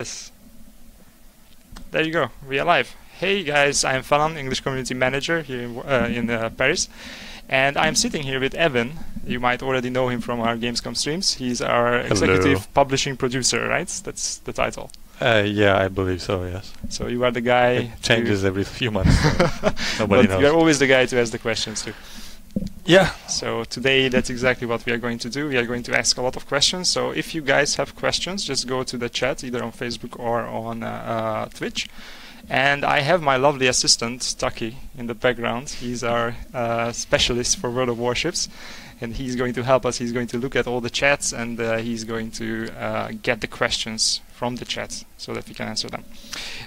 Yes. There you go. We are live. Hey guys, I'm Ph3lan, English Community Manager here in Paris, and I'm sitting here with Ev1n. You might already know him from our Gamescom streams. He's our executive publishing producer, right? That's the title. Yeah, I believe so. Yes. So you are the guy. It changes every few months. So nobody knows. You're always the guy to ask the questions too. Yeah. So today that's exactly what we are going to do. We are going to ask a lot of questions. So if you guys have questions, just go to the chat either on Facebook or on Twitch. And I have my lovely assistant Taki in the background. He's our specialist for World of Warships, and he's going to help us. He's going to look at all the chats, and he's going to get the questions from the chat so that we can answer them.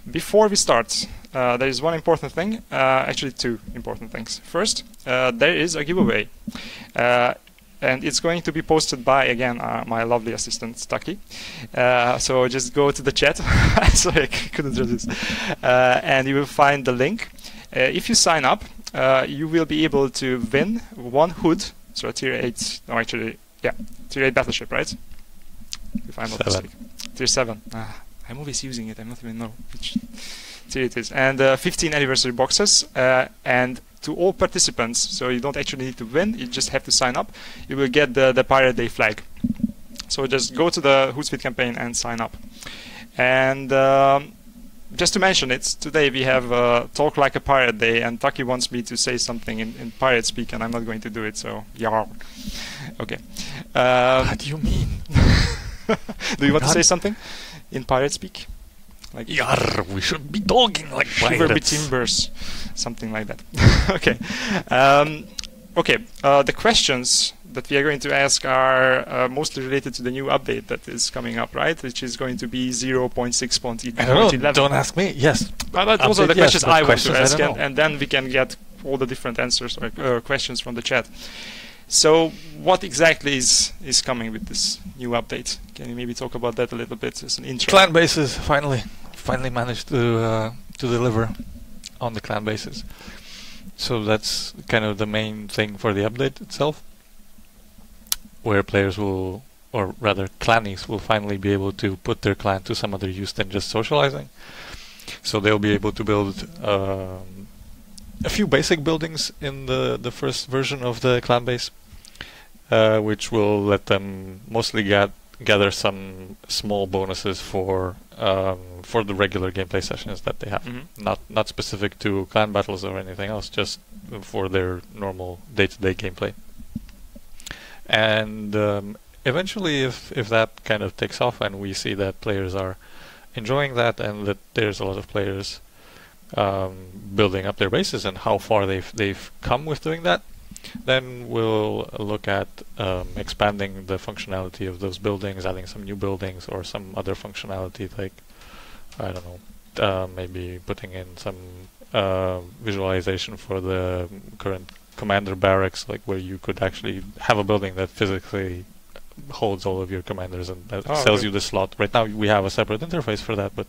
Before we start, there is one important thing, actually two important things. First, there is a giveaway, and it's going to be posted by, again, my lovely assistant Taki. So just go to the chat. Sorry, I couldn't resist. And you will find the link. If you sign up, you will be able to win one hood. So a tier 8, no, actually, yeah, tier 8 battleship, right? If I'm not mistaken. Tier 7. I'm always using it. I don't even know which tier it is. And 15 anniversary boxes. And to all participants, so you don't actually need to win, you just have to sign up. You will get the Pirate Day flag. So just go to the Hootsuite campaign and sign up. And just to mention it, today we have Talk Like a Pirate Day, and Taki wants me to say something in pirate speak, and I'm not going to do it, so yarr. Okay. What do you mean? Do you want to say something in pirate speak? Like Yarr, we should be talking like shiver pirates. Shiver timbers, something like that. Okay. Okay. The questions that we are going to ask are mostly related to the new update that is coming up, right? Which is going to be 0.6.11. I don't know. Don't ask me. Yes. But those are the questions I want to ask, and then we can get all the different answers or questions from the chat. So, what exactly is coming with this new update? Can you maybe talk about that a little bit as an intro? Clan bases finally managed to deliver on the clan bases. So that's kind of the main thing for the update itself, where players will, or rather clannies will finally be able to put their clan to some other use than just socializing. So they'll be able to build a few basic buildings in the first version of the clan base, which will let them mostly gather some small bonuses for the regular gameplay sessions that they have. Not specific to clan battles or anything else, just for their normal day-to-day gameplay. And eventually, if that kind of takes off and we see that players are enjoying that and that there's a lot of players building up their bases and how far they've come with doing that, then we'll look at expanding the functionality of those buildings, adding some new buildings or some other functionality, like, I don't know, maybe putting in some visualization for the current commander barracks, like where you could actually have a building that physically holds all of your commanders and sells you the slot. Right now we have a separate interface for that, but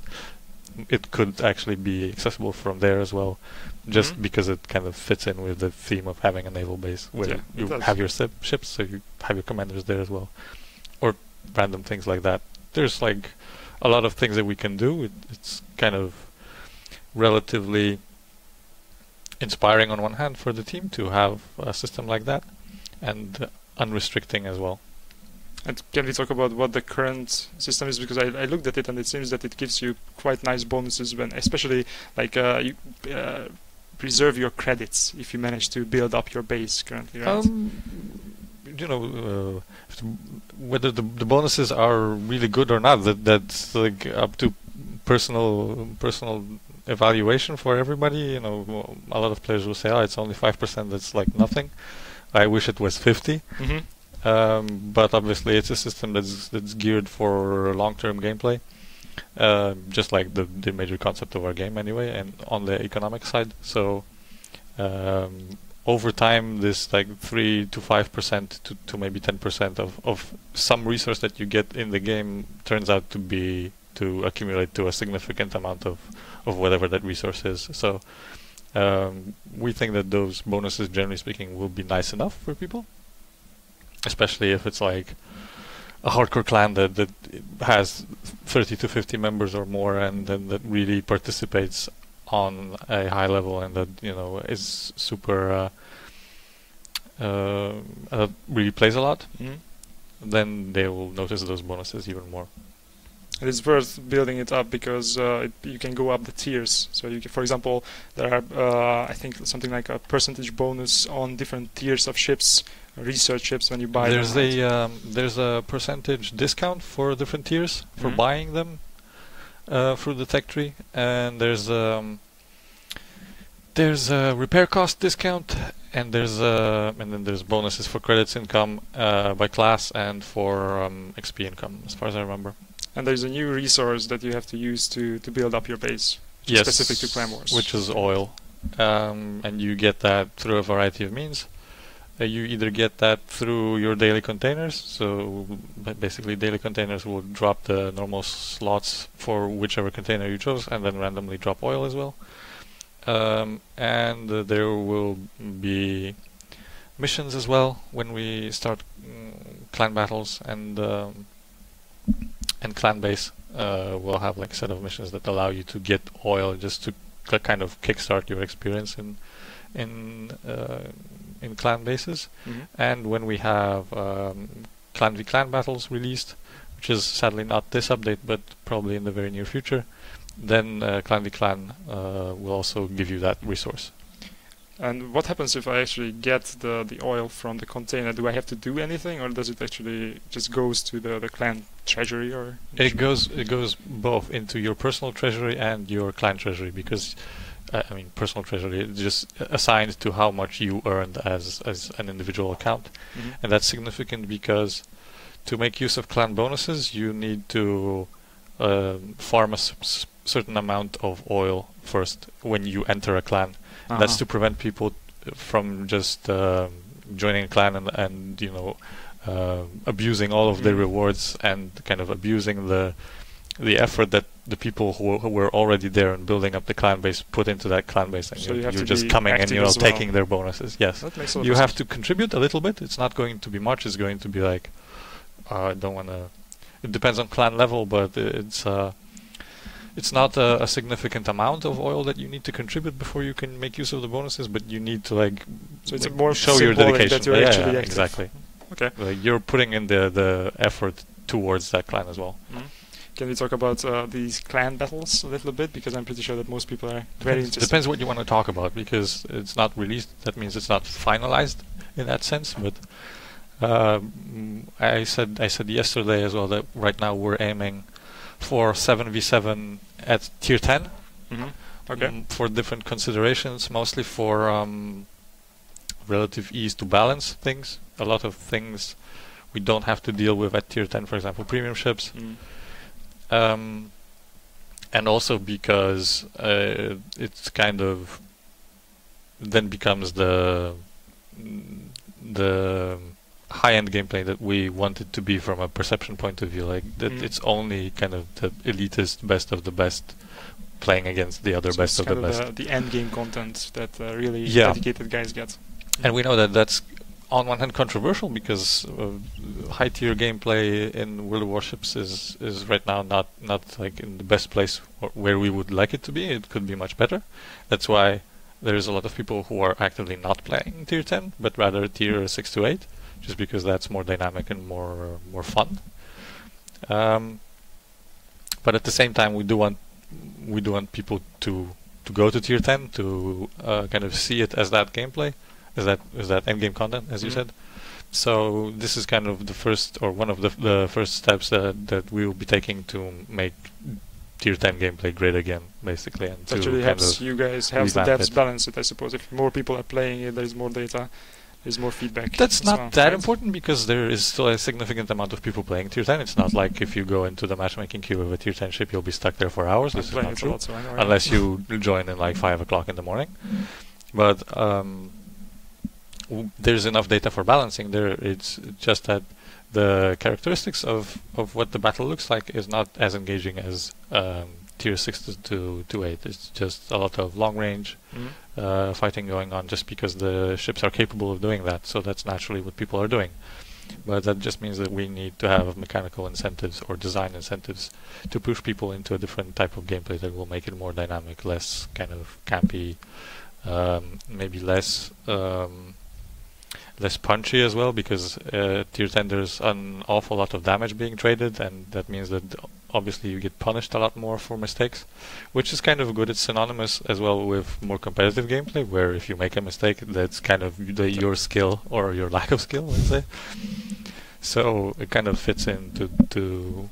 it could actually be accessible from there as well, just because it kind of fits in with the theme of having a naval base where you have your ships, so you have your commanders there as well, or random things like that. There's like a lot of things that we can do. It's kind of relatively inspiring on one hand for the team to have a system like that, and unrestricting as well. And can we talk about what the current system is? Because I looked at it and it seems that it gives you quite nice bonuses when, especially like you preserve your credits if you manage to build up your base currently, right? You know, whether the bonuses are really good or not, that's like up to personal evaluation for everybody. You know, a lot of players will say, "Oh, it's only 5%. That's like nothing. I wish it was 50." But obviously, it's a system that's geared for long-term gameplay, just like the major concept of our game anyway, and on the economic side. So over time, this like 3 to 5% to maybe 10% of some resource that you get in the game turns out to accumulate to a significant amount of whatever that resource is. So we think that those bonuses, generally speaking, will be nice enough for people, especially if it's like a hardcore clan that has 30 to 50 members or more, and then that really participates on a high level, and that is super really plays a lot, then they will notice those bonuses even more. And it's worth building it up because you can go up the tiers. So you can, for example, there are I think something like a percentage bonus on different tiers of ships, research ships when you buy them. There's a percentage discount for different tiers for buying them through the tech tree, and there's a repair cost discount, and then there's bonuses for credits income by class and for XP income, as far as I remember. And there's a new resource that you have to use to build up your base, specific to Clan Wars, which is oil, and you get that through a variety of means. You either get that through your daily containers, so basically daily containers will drop the normal slots for whichever container you chose, and then randomly drop oil as well. And there will be missions as well when we start clan battles, and clan base will have like a set of missions that allow you to get oil just to kind of kickstart your experience in clan bases. And when we have clan v clan battles released, which is sadly not this update but probably in the very near future, then clan v clan will also give you that resource. And what happens if I actually get the oil from the container? Do I have to do anything, or does it actually just goes to the clan treasury? Or it goes both into your personal treasury and your clan treasury, because I mean, personal treasury is just assigned to how much you earned as an individual account. And that's significant because to make use of clan bonuses, you need to farm a certain amount of oil first when you enter a clan. That's to prevent people from just joining a clan and abusing all of their rewards and kind of abusing the effort that the people who were already there and building up the clan base put into that clan base, and so you're just coming and taking their bonuses. Yes, you have to contribute a little bit. It's not going to be much. It's going to be like I don't want to. It depends on clan level, but it's not a significant amount of oil that you need to contribute before you can make use of the bonuses, but you need to so it's more show your dedication. That you're actually active. Exactly. Okay. You're putting in the effort towards that clan as well. Can we talk about these clan battles a little bit, because I'm pretty sure that most people are very interested. Depends what you want to talk about, because it's not released. That means it's not finalized in that sense. But I said yesterday as well that right now we're aiming for 7v7 at tier 10. Okay. For different considerations, mostly for relative ease to balance things. A lot of things we don't have to deal with at tier 10, for example, premium ships. And also because it's kind of then becomes the high-end gameplay that we want it to be from a perception point of view, like that it's only kind of the elitist best of the best playing against the other best of the best. The end game content that really dedicated guys get. And we know that that's on one hand controversial, because high tier gameplay in World of Warships is right now not like in the best place where we would like it to be. It could be much better. That's why there is a lot of people who are actively not playing tier 10, but rather tier 6 to 8, just because that's more dynamic and more fun. But at the same time, we do want people to go to tier 10 to kind of see it as that gameplay, as that end game content, as you said. So this is kind of the first, or one of the first steps that we will be taking to make tier 10 gameplay great again, basically, and it actually helps you guys have the devs balance it, I suppose. If more people are playing it, there is more data, there's more feedback. That's not that important, because there is still a significant amount of people playing tier 10. It's not like if you go into the matchmaking queue of a tier 10 ship, you'll be stuck there for hours. This is not true, unless you join in like 5 o'clock in the morning. But there's enough data for balancing there. It's just that the characteristics of what the battle looks like is not as engaging as tier 6 to 8. It's just a lot of long range fighting going on, just because the ships are capable of doing that. So that's naturally what people are doing. But that just means that we need to have mechanical incentives or design incentives to push people into a different type of gameplay that will make it more dynamic, less kind of campy, maybe less punchy as well, because tier 10 there's an awful lot of damage being traded, and that means that obviously you get punished a lot more for mistakes, which is kind of good. It's synonymous as well with more competitive gameplay, where if you make a mistake, that's kind of your skill or your lack of skill, let's say. So it kind of fits in to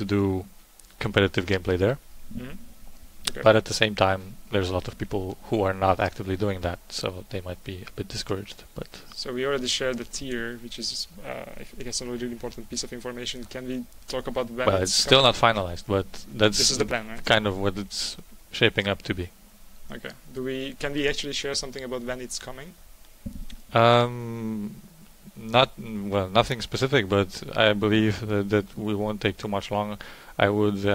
do competitive gameplay there. Mm-hmm. Okay. But at the same time, there's a lot of people who are not actively doing that, so they might be a bit discouraged. But so we already shared the tier, which is, I guess, a really important piece of information. Can we talk about when? Well, it's still not finalized, but that's this is the plan, right? Kind of what it's shaping up to be. Okay. Can we actually share something about when it's coming? Nothing specific, but I believe that we won't take too much long. I would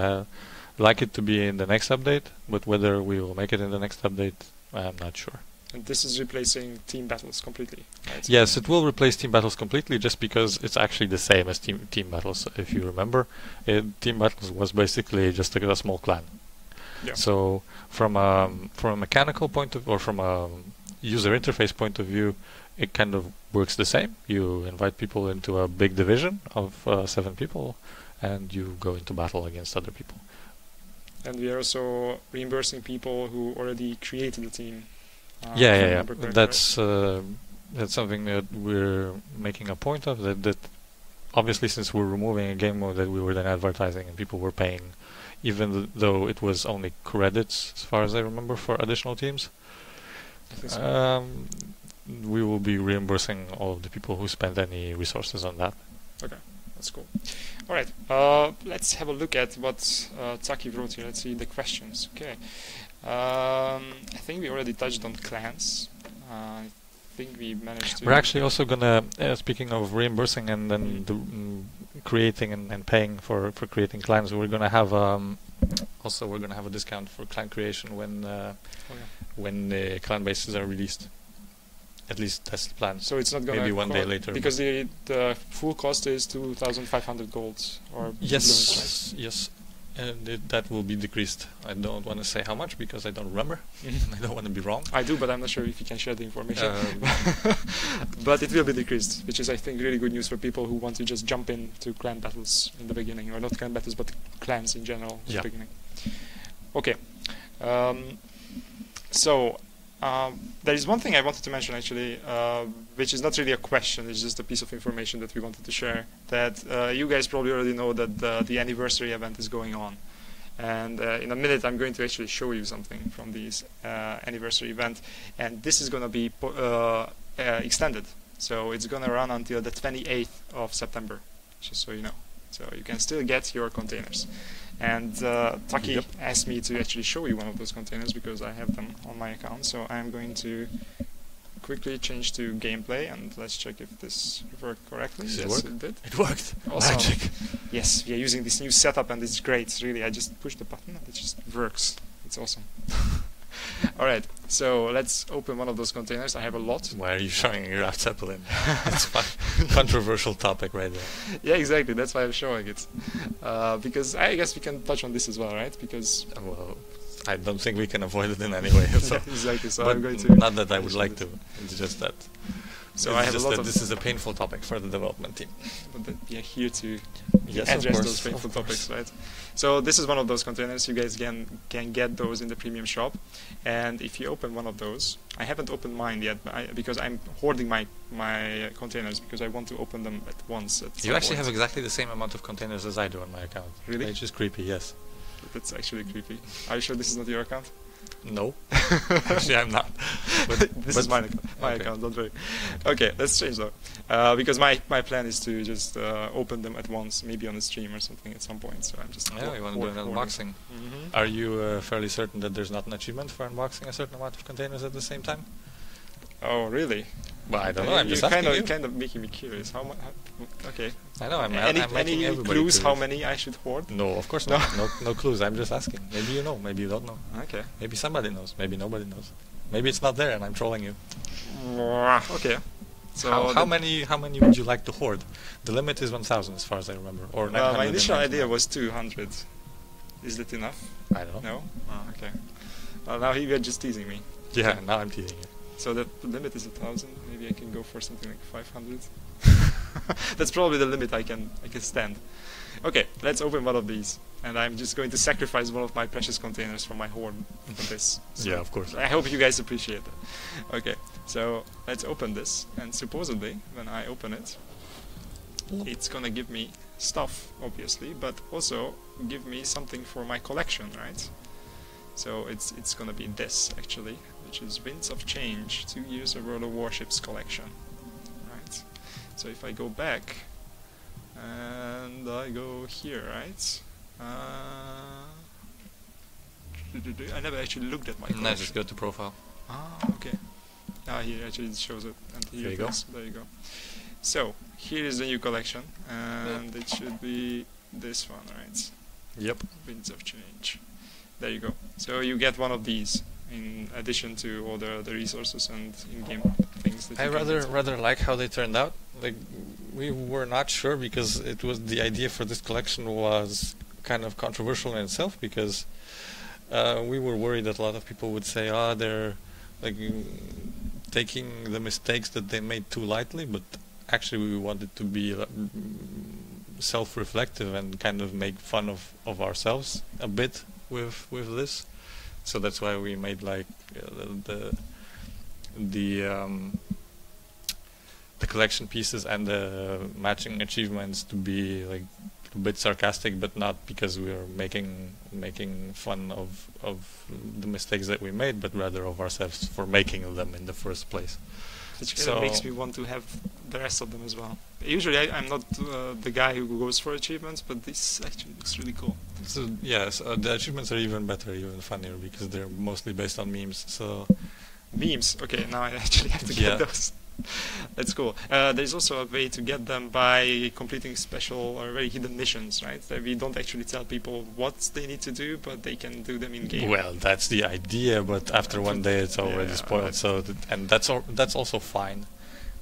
like it to be in the next update, but whether we will make it in the next update, I'm not sure. And this is replacing team battles completely, right? Yes, it will replace team battles completely, just because it's actually the same as team battles. If you remember, team battles was basically just a small clan. Yeah. So from a mechanical point of, or from a user interface point of view, it kind of works the same. You invite people into a big division of 7 people, and you go into battle against other people. And we are also reimbursing people who already created the team. Yeah. That's something that we're making a point of. That obviously, since we're removing a game mode that we were then advertising and people were paying, even though it was only credits, as far as I remember, for additional teams. I think so. We will be reimbursing all of the people who spent any resources on that. Okay, that's cool. All right, let's have a look at what Taki wrote here. Let's see the questions. Okay, I think we already touched on clans. I think we managed to. We're actually also gonna, speaking of reimbursing and then creating and paying for creating clans, we're gonna have we're gonna have a discount for clan creation when the clan bases are released. At least that's the plan. So it's not going to maybe one day later, because the full cost is 2,500 gold or yes, yes, and that will be decreased. I don't want to say how much because I don't remember. I don't want to be wrong. I do, but I'm not sure if you can share the information. But it will be decreased, which is, I think, really good news for people who want to just jump into clan battles in the beginning, or not clan battles, but clans in general in the beginning. Okay, so. There is one thing I wanted to mention actually, which is not really a question, it's just a piece of information that we wanted to share, that you guys probably already know that the anniversary event is going on. And in a minute I'm going to actually show you something from this anniversary event, and this is going to be extended. So it's going to run until the 28th of September, just so you know. So you can still get your containers. And Taki asked me to actually show you one of those containers because I have them on my account. So I'm going to quickly change to gameplay, and let's check if this worked correctly. Yes, it did. It worked. Awesome. Magic. Yes, we are using this new setup, and it's great. Really, I just push the button and it just works. It's awesome. All right, so let's open one of those containers. I have a lot. Why are you showing your Zeppelin? It's a controversial topic right there. Yeah, exactly. That's why I'm showing it. Because I guess we can touch on this as well, right? Because well, I don't think we can avoid it in any way. So. Exactly. So but I'm going to. Not that I would like to. It's just that. So I have a lot of. This is a painful topic for the development team. But we are here to yes, address course, those painful topics, right? So this is one of those containers. You guys can get those in the premium shop, and if you open one of those, I haven't opened mine yet, because I'm hoarding my containers because I want to open them at once. You actually have exactly the same amount of containers as I do on my account. Really? Which is creepy. Yes. That's actually creepy. Are you sure this is not your account? No. Actually, I'm not. This is my account, don't worry. Okay, let's change though. Because my plan is to just open them at once, maybe on a stream or something at some point. So I'm just. Yeah, you want to do an unboxing. Are you fairly certain that there's not an achievement for unboxing a certain amount of containers at the same time? Oh, really? Well, I don't know. I'm just asking you. You're kind of making me curious. How much? Okay. I know. I'm any making everybody clues curious. how many I should hoard? No, of course not. No clues. I'm just asking. Maybe you know. Maybe you don't know. Okay. Maybe somebody knows. Maybe nobody knows. Maybe it's not there and I'm trolling you. Okay. So how many would you like to hoard? The limit is 1,000 as far as I remember, or 900. My initial idea was 200. Is that enough? I don't know. No? Oh, okay. Well, now you're just teasing me. Yeah, Okay. now I'm teasing you. So the limit is 1,000. Maybe I can go for something like 500. That's probably the limit I can stand. Okay, let's open one of these, and I'm just going to sacrifice one of my precious containers from my hoard for this. So Yeah, of course. I hope you guys appreciate that. Okay, so let's open this, and supposedly when I open it, it's gonna give me stuff, obviously, but also give me something for my collection, right? So it's gonna be this actually, which is Winds of Change, 2 years of World of Warships collection, right? So if I go back and I go here, right? I never actually looked at my collection. No, just go to profile. Ah, okay. Ah, here actually it shows it, and here There you it go. is. There you go. So here is the new collection, and it should be this one, right? Yep. Winds of Change. There you go. So you get one of these in addition to all the resources and in-game things that I you can get. rather like how they turned out. Like, we were not sure because it was the idea for this collection was kind of controversial in itself, because we were worried that a lot of people would say, they're like taking the mistakes that they made too lightly, but actually we wanted to be self-reflective and kind of make fun of ourselves a bit with this. So that's why we made like the collection pieces and the matching achievements to be like a bit sarcastic, but not because we are making fun of the mistakes that we made, but rather of ourselves for making them in the first place. Which kind of makes me want to have the rest of them as well. Usually I'm not the guy who goes for achievements, but this actually looks really cool. So yes, the achievements are even better, even funnier, because they're mostly based on memes. So memes. Okay, now I actually have to get those. That's cool. There's also a way to get them by completing special or very hidden missions, right? That we don't actually tell people what they need to do, but they can do them in game. Well, that's the idea, but after one day it's already spoiled. So and that's also fine.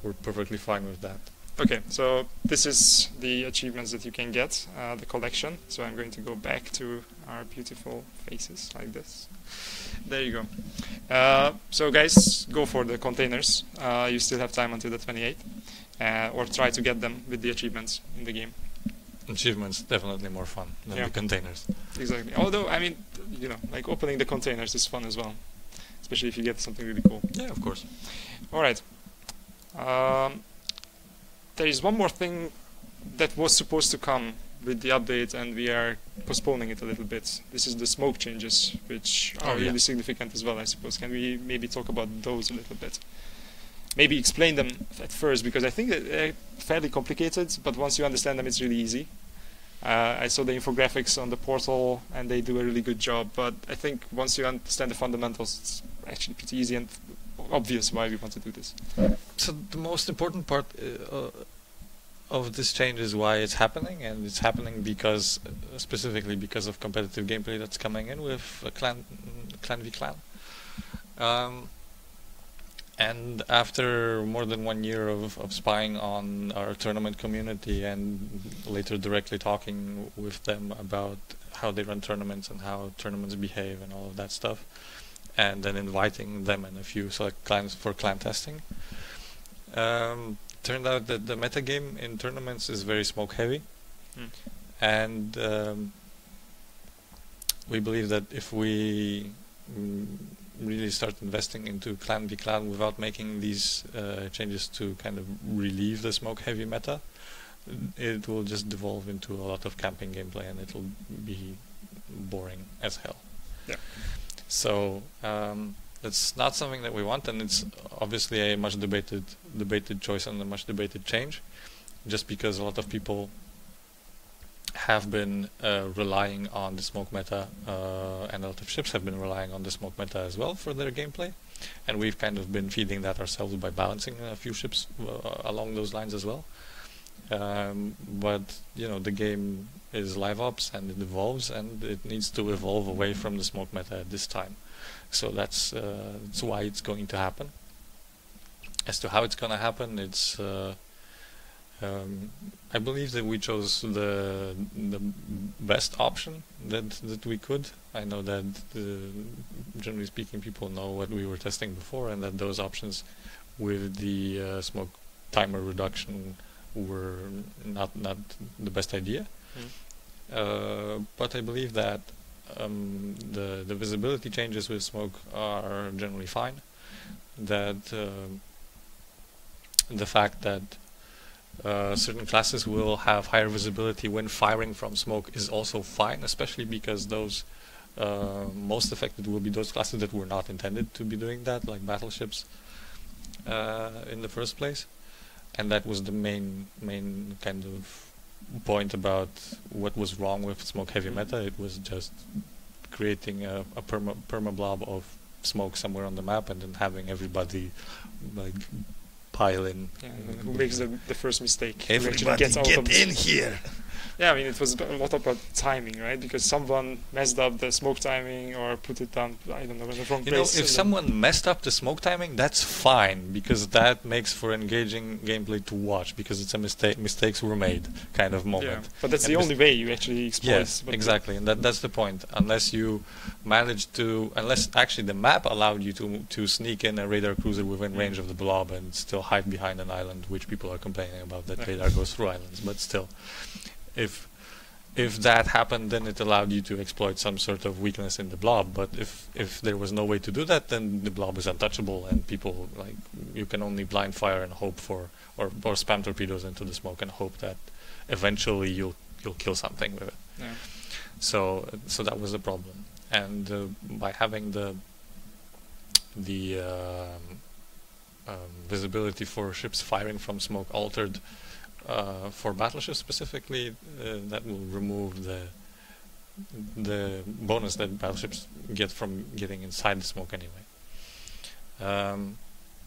We're perfectly fine with that. Okay, so this is the achievements that you can get, the collection. So I'm going to go back to our beautiful faces like this. There you go. So guys, go for the containers. You still have time until the 28th, or try to get them with the achievements in the game. Achievements definitely more fun than the containers. Exactly. Although, I mean, you know, like opening the containers is fun as well, especially if you get something really cool. Yeah, of course. All right. There is one more thing that was supposed to come with the update, and we are postponing it a little bit. This is the smoke changes, which are really significant as well, I suppose. Can we maybe talk about those a little bit? Maybe explain them at first, because I think that they're fairly complicated, but once you understand them, it's really easy. I saw the infographics on the portal, and they do a really good job, but I think once you understand the fundamentals, it's actually pretty easy and obvious why we want to do this. So the most important part of this change is why it's happening, and it's happening because specifically because of competitive gameplay that's coming in with clan v clan. And after more than 1 year of spying on our tournament community and later directly talking with them about how they run tournaments and how tournaments behave and all of that stuff, and then inviting them and a few select clans for clan testing, turned out that the metagame in tournaments is very smoke heavy, and we believe that if we really start investing into clan v clan without making these changes to kind of relieve the smoke heavy meta, it will just devolve into a lot of camping gameplay and it'll be boring as hell. Yeah. So that's not something that we want, and it's obviously a much debated choice and a much debated change, just because a lot of people have been relying on the smoke meta, and a lot of ships have been relying on the smoke meta as well for their gameplay, and we've kind of been feeding that ourselves by balancing a few ships along those lines as well. But you know, the game is live ops and it evolves, and it needs to evolve away from the smoke meta at this time. So that's why it's going to happen. As to how it's going to happen, it's I believe that we chose the best option that we could. I know that generally speaking, people know what we were testing before, and that those options with the smoke timer reduction were not the best idea. But I believe that the visibility changes with smoke are generally fine. That the fact that certain classes will have higher visibility when firing from smoke is also fine, especially because those most affected will be those classes that were not intended to be doing that, like battleships in the first place. And that was the main kind of point about what was wrong with smoke heavy meta. It was just creating a perma blob of smoke somewhere on the map and then having everybody like pile in. Yeah, who makes the first mistake? Everybody get in here! Yeah, I mean, it was a lot about timing, right? Because someone messed up the smoke timing or put it down, I don't know, in the wrong place. You know, if someone messed up the smoke timing, that's fine, because that makes for engaging gameplay to watch, because it's a mistakes were made kind of moment. Yeah, but that's the only way you actually exploit. Yes, exactly, and that's the point. Unless you managed to, unless actually the map allowed you to sneak in a radar cruiser within range of the blob and still hide behind an island, which people are complaining about, that radar goes through islands, but still. If that happened, then it allowed you to exploit some sort of weakness in the blob. But if there was no way to do that, then the blob is untouchable, and people, like, you can only blind fire and hope for, or spam torpedoes into the smoke and hope that eventually you'll kill something with it. Yeah. So that was the problem. And by having the visibility for ships firing from smoke altered. For battleships specifically, that will remove the bonus that battleships get from getting inside the smoke anyway.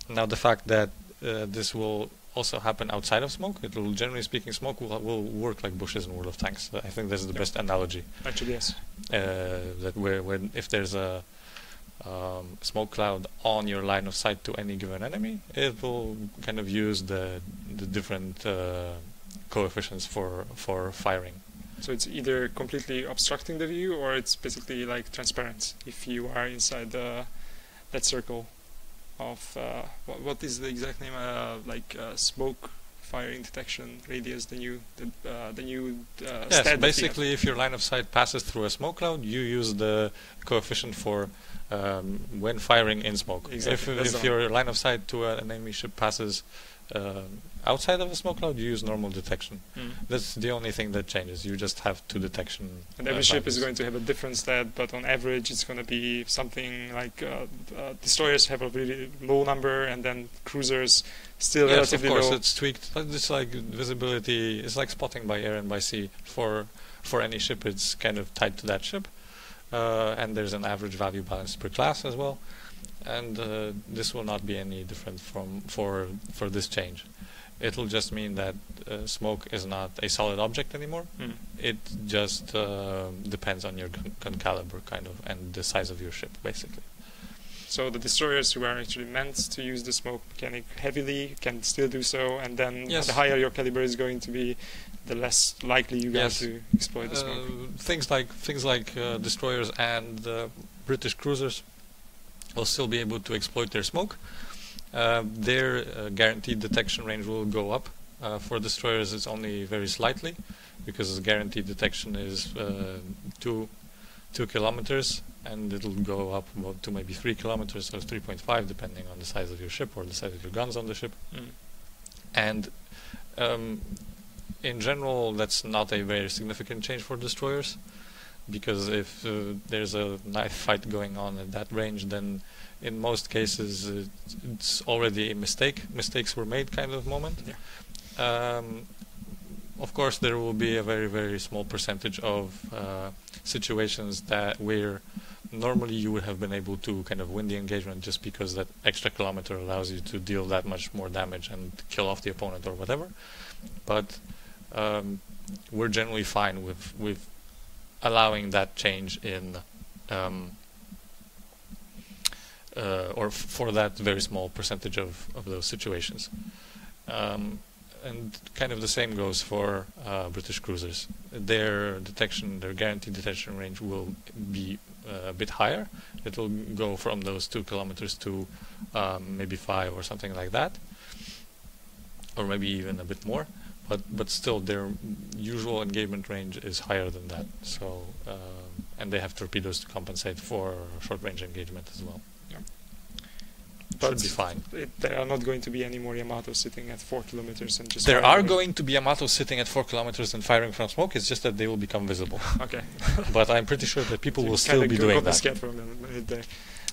Now the fact that this will also happen outside of smoke, it will, generally speaking, smoke will work like bushes in World of Tanks. I think that's the best analogy. Actually, yes. That when if there's a smoke cloud on your line of sight to any given enemy, it will kind of use the different coefficients for firing. So it's either completely obstructing the view, or it's basically like transparent if you are inside that circle of what is the exact name? Smoke firing detection radius. The new yes, stat basically, if your line of sight passes through a smoke cloud, you use the coefficient for when firing in smoke. Exactly. If your line of sight to an enemy ship passes outside of a smoke cloud, you use normal detection. That's the only thing that changes. You just have two detection. And every ship is going to have a different stat, but on average it's going to be something like destroyers have a really low number, and then cruisers still relatively low. Yes, of course, it's tweaked. It's like visibility. It's like spotting by air and by sea. For any ship, it's kind of tied to that ship. And there's an average value balance per class as well, and this will not be any different for this change. It'll just mean that smoke is not a solid object anymore. It just depends on your gun caliber, kind of, and the size of your ship, basically. So the destroyers who are actually meant to use the smoke mechanic heavily can still do so, and then the higher your caliber is going to be, the less likely you are to exploit the smoke. Things like destroyers and British cruisers will still be able to exploit their smoke. Their guaranteed detection range will go up. For destroyers, it's only very slightly, because guaranteed detection is 2 kilometers, and it'll go up to maybe 3 kilometers or 3.5, depending on the size of your ship or the size of your guns on the ship. And in general, that's not a very significant change for destroyers, because if there's a knife fight going on at that range, then in most cases it's already a mistake. Mistakes were made kind of moment. Of course, there will be a very, very small percentage of situations where normally you would have been able to kind of win the engagement, just because that extra kilometer allows you to deal that much more damage and kill off the opponent or whatever. But we're generally fine with allowing that change in or for that very small percentage of those situations. And kind of the same goes for British cruisers. Their guaranteed detection range will be a bit higher. It will go from those 2 kilometers to maybe 5 or something like that, or maybe even a bit more. But still, their usual engagement range is higher than that. So, and they have torpedoes to compensate for short-range engagement as well. Yeah. Should be fine. There are not going to be any more Yamatos sitting at 4 kilometers and just. There are going to be Yamatos sitting at 4 kilometers and firing from smoke. It's just that they will become visible. Okay. But I'm pretty sure that people will still be got doing the that. scared for a minute there,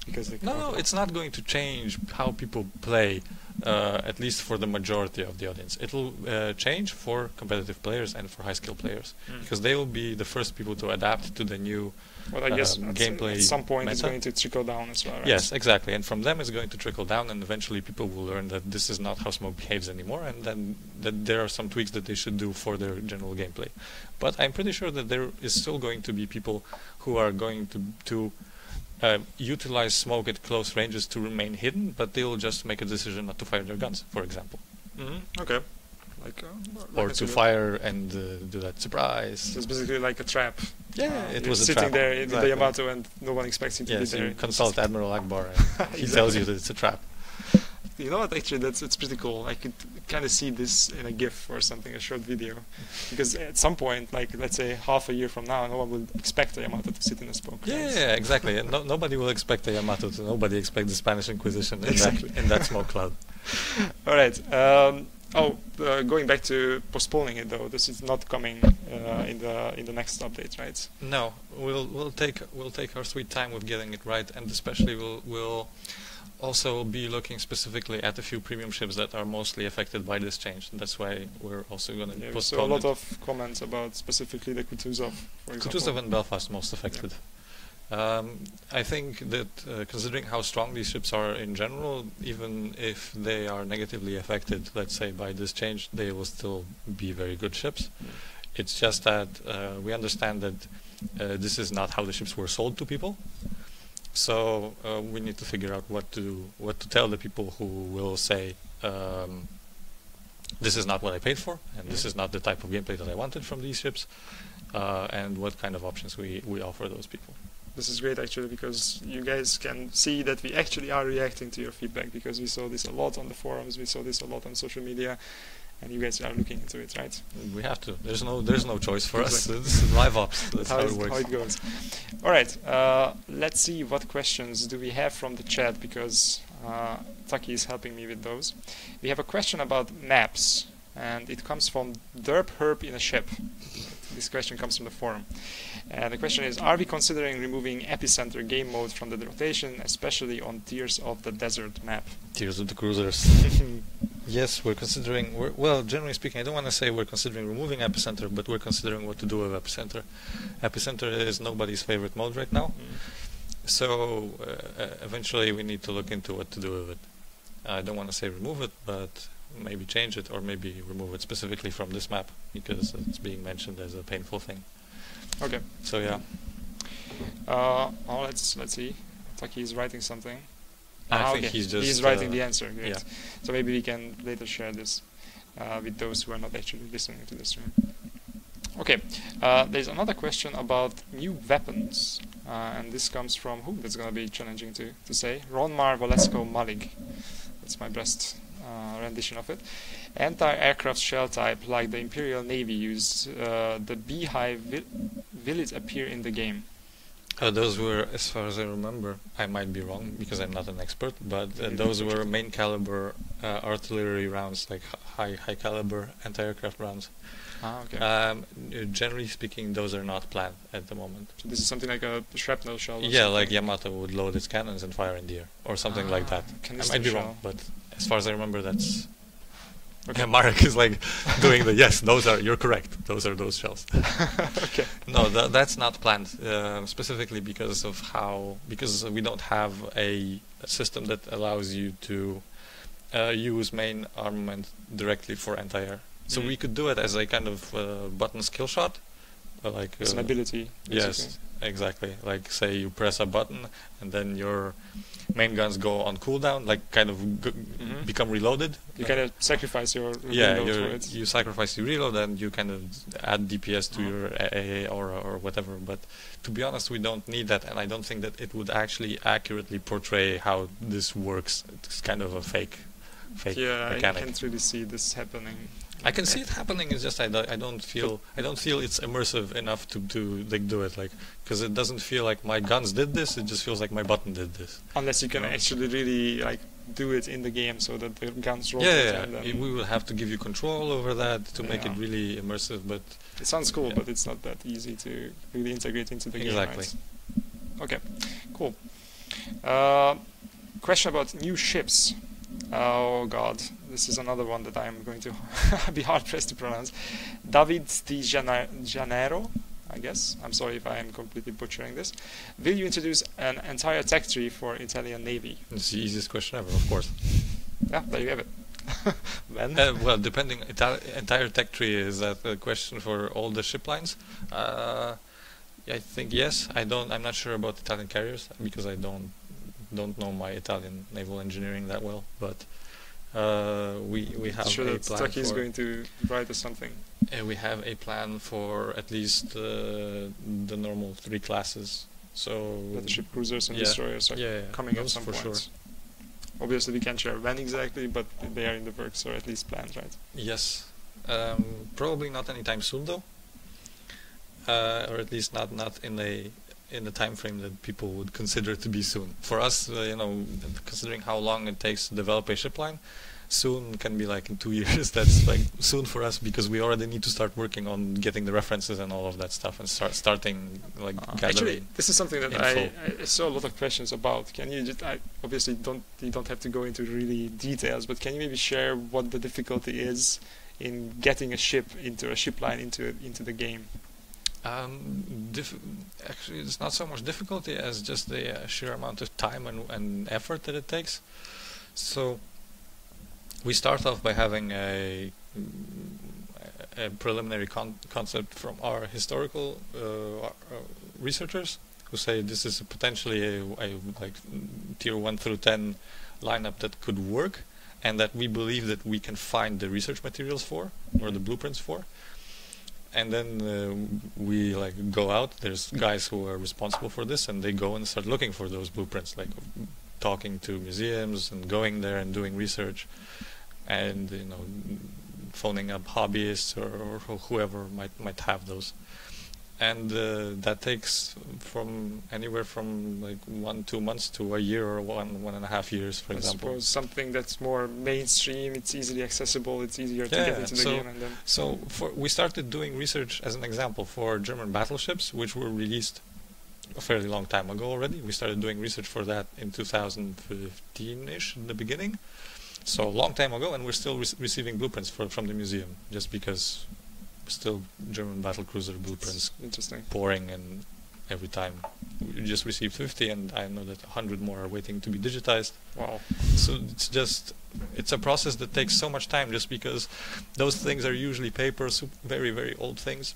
because No, it's not going to change how people play. At least for the majority of the audience. It will change for competitive players and for high-skill players, because they will be the first people to adapt to the new I guess gameplay at some point meta. It's going to trickle down as well, right? Yes, exactly. And from them it's going to trickle down, and eventually people will learn that this is not how smoke behaves anymore, and then that there are some tweaks that they should do for their general gameplay. But I'm pretty sure that there is still going to be people who are going to utilize smoke at close ranges to remain hidden, but they'll just make a decision not to fire their guns, for example. Okay. Or to fire and do that surprise. So it's basically like a trap. Yeah, it was a sitting trap. there in the Yamato and no one expects you to be there. Yes, you consult Admiral Akbar and he tells you that it's a trap. You know what, actually, it's pretty cool. I could kind of see this in a GIF or something, a short video. Because at some point, like, let's say half a year from now, no one will expect a Yamato to sit in a smoke. Yeah, exactly. And nobody will expect a Yamato to, nobody expects the Spanish Inquisition in that smoke cloud. Alright. Going back to postponing it though, this is not coming in the next update, right? No, we'll take our sweet time with getting it right, and especially we'll also be looking specifically at a few premium ships that are mostly affected by this change. That's why we're also going to postpone it. We saw a lot of comments about specifically the Kutuzov, for example. Kutuzov and Belfast most affected. Yeah. I think that considering how strong these ships are in general, even if they are negatively affected, let's say, by this change, they will still be very good ships. It's just that we understand that this is not how the ships were sold to people. So we need to figure out what to tell the people who will say this is not what I paid for, and this is not the type of gameplay that I wanted from these ships, and what kind of options we offer those people. This is great actually, because you guys can see that we actually are reacting to your feedback, because we saw this a lot on the forums, we saw this a lot on social media, and you guys are looking into it, right? We have to. There's no choice for us. This is live ops. That's how it works. How it goes. All right. Let's see what questions do we have from the chat, because Taki is helping me with those. We have a question about maps, and it comes from Derp Herb in a ship. This question comes from the forum. The question is, are we considering removing epicenter game mode from the rotation, especially on tiers of the desert map? Tiers of the cruisers. Yes, we're considering, well, generally speaking, I don't want to say we're considering removing epicenter, but we're considering what to do with epicenter. Epicenter is nobody's favorite mode right now. So eventually we need to look into what to do with it. I don't want to say remove it, but maybe change it, or maybe remove it specifically from this map, because it's being mentioned as a painful thing. Okay. So yeah. Let's see. Taki is writing something. I think he's writing the answer. Great. Yeah. So maybe we can later share this with those who are not actually listening to the stream. Okay. There's another question about new weapons, and this comes from who? That's going to be challenging to say. Ronmar Valesco Malig. That's my best rendition of it. Anti-aircraft shell type, like the Imperial Navy used. The Beehive, will it appear in the game? Those were, as far as I remember, I might be wrong because I'm not an expert, but those were main caliber artillery rounds, like high caliber anti-aircraft rounds. Ah, okay. Generally speaking, those are not planned at the moment. So this is something like a shrapnel shell? Yeah, like Yamato would load its cannons and fire in the air, or something like that. I might be wrong, but as far as I remember, that's... Okay, Marek is like doing the yes, you're correct. Those are those shells. Okay. No, that's not planned, specifically because we don't have a system that allows you to use main armament directly for anti-air. So we could do it as a kind of button skill shot, like as an ability. Yes, Exactly. Like say you press a button and then your main guns go on cooldown, like kind of become reloaded. You kind of sacrifice your Yeah, reload for it. you sacrifice your reload and you kind of add DPS to your AA or whatever. But to be honest, we don't need that, and I don't think that it would actually accurately portray how this works. It's kind of a fake Yeah, mechanic. I can't really see this happening. I can see it happening. It's just I don't feel it's immersive enough to like do it, like, because it doesn't feel like my guns did this. It just feels like my button did this. Unless you can actually really like do it in the game so that the guns rotate. Yeah. And then We will have to give you control over that to make it really immersive. But it sounds cool, but it's not that easy to really integrate into the game. Exactly. Right? Okay, cool. Question about new ships. Oh god, this is another one that I'm going to be hard pressed to pronounce. David Di Janeiro, I guess. I'm sorry if I am completely butchering this. Will you introduce an entire tech tree for Italian Navy? it's the easiest question ever, of course. Yeah, there you have it. When? Well, depending, entire tech tree, is that a question for all the ship lines? I think yes. I'm not sure about Italian carriers because I don't know my Italian naval engineering that well, but we have sure a that plan Stucky is for, going to write us something. we have a plan for at least the normal 3 classes. So Battleship cruisers and yeah, destroyers are yeah, coming at those some for point. sure. Obviously, we can't share when exactly, but they are in the works or at least planned, right? Yes, probably not anytime soon though, or at least not in the time frame that people would consider to be soon. For us, considering how long it takes to develop a ship line, soon can be like in 2 years. That's like soon for us because we already need to start working on getting the references and all of that stuff and starting like gathering. Actually, this is something that info. I saw a lot of questions about. Can you just, obviously you don't have to go into really details, but can you maybe share what the difficulty is in getting a ship into a ship line into the game? Actually, it's not so much difficulty as just the sheer amount of time and effort that it takes. So we start off by having a preliminary concept from our historical researchers who say this is potentially a like tier 1 through 10 lineup that could work, and that we believe that we can find the research materials for or the blueprints for. And then we like go out. There's guys who are responsible for this, and they go and start looking for those blueprints, like talking to museums and going there and doing research, and phoning up hobbyists or whoever might have those. And that takes from anywhere from like 1-2 months to a year or 1.5 years, for example. I suppose something that's more mainstream, it's easily accessible, it's easier to get into the game. And then so we started doing research, as an example, for German battleships, which were released a fairly long time ago already. We started doing research for that in 2015-ish, in the beginning. So a long time ago, and we're still receiving blueprints from the museum, just because still German battlecruiser blueprints pouring, and every time we just received 50, and I know that 100 more are waiting to be digitized. Wow. So it's a process that takes so much time, just because those things are usually paper, very, very old things,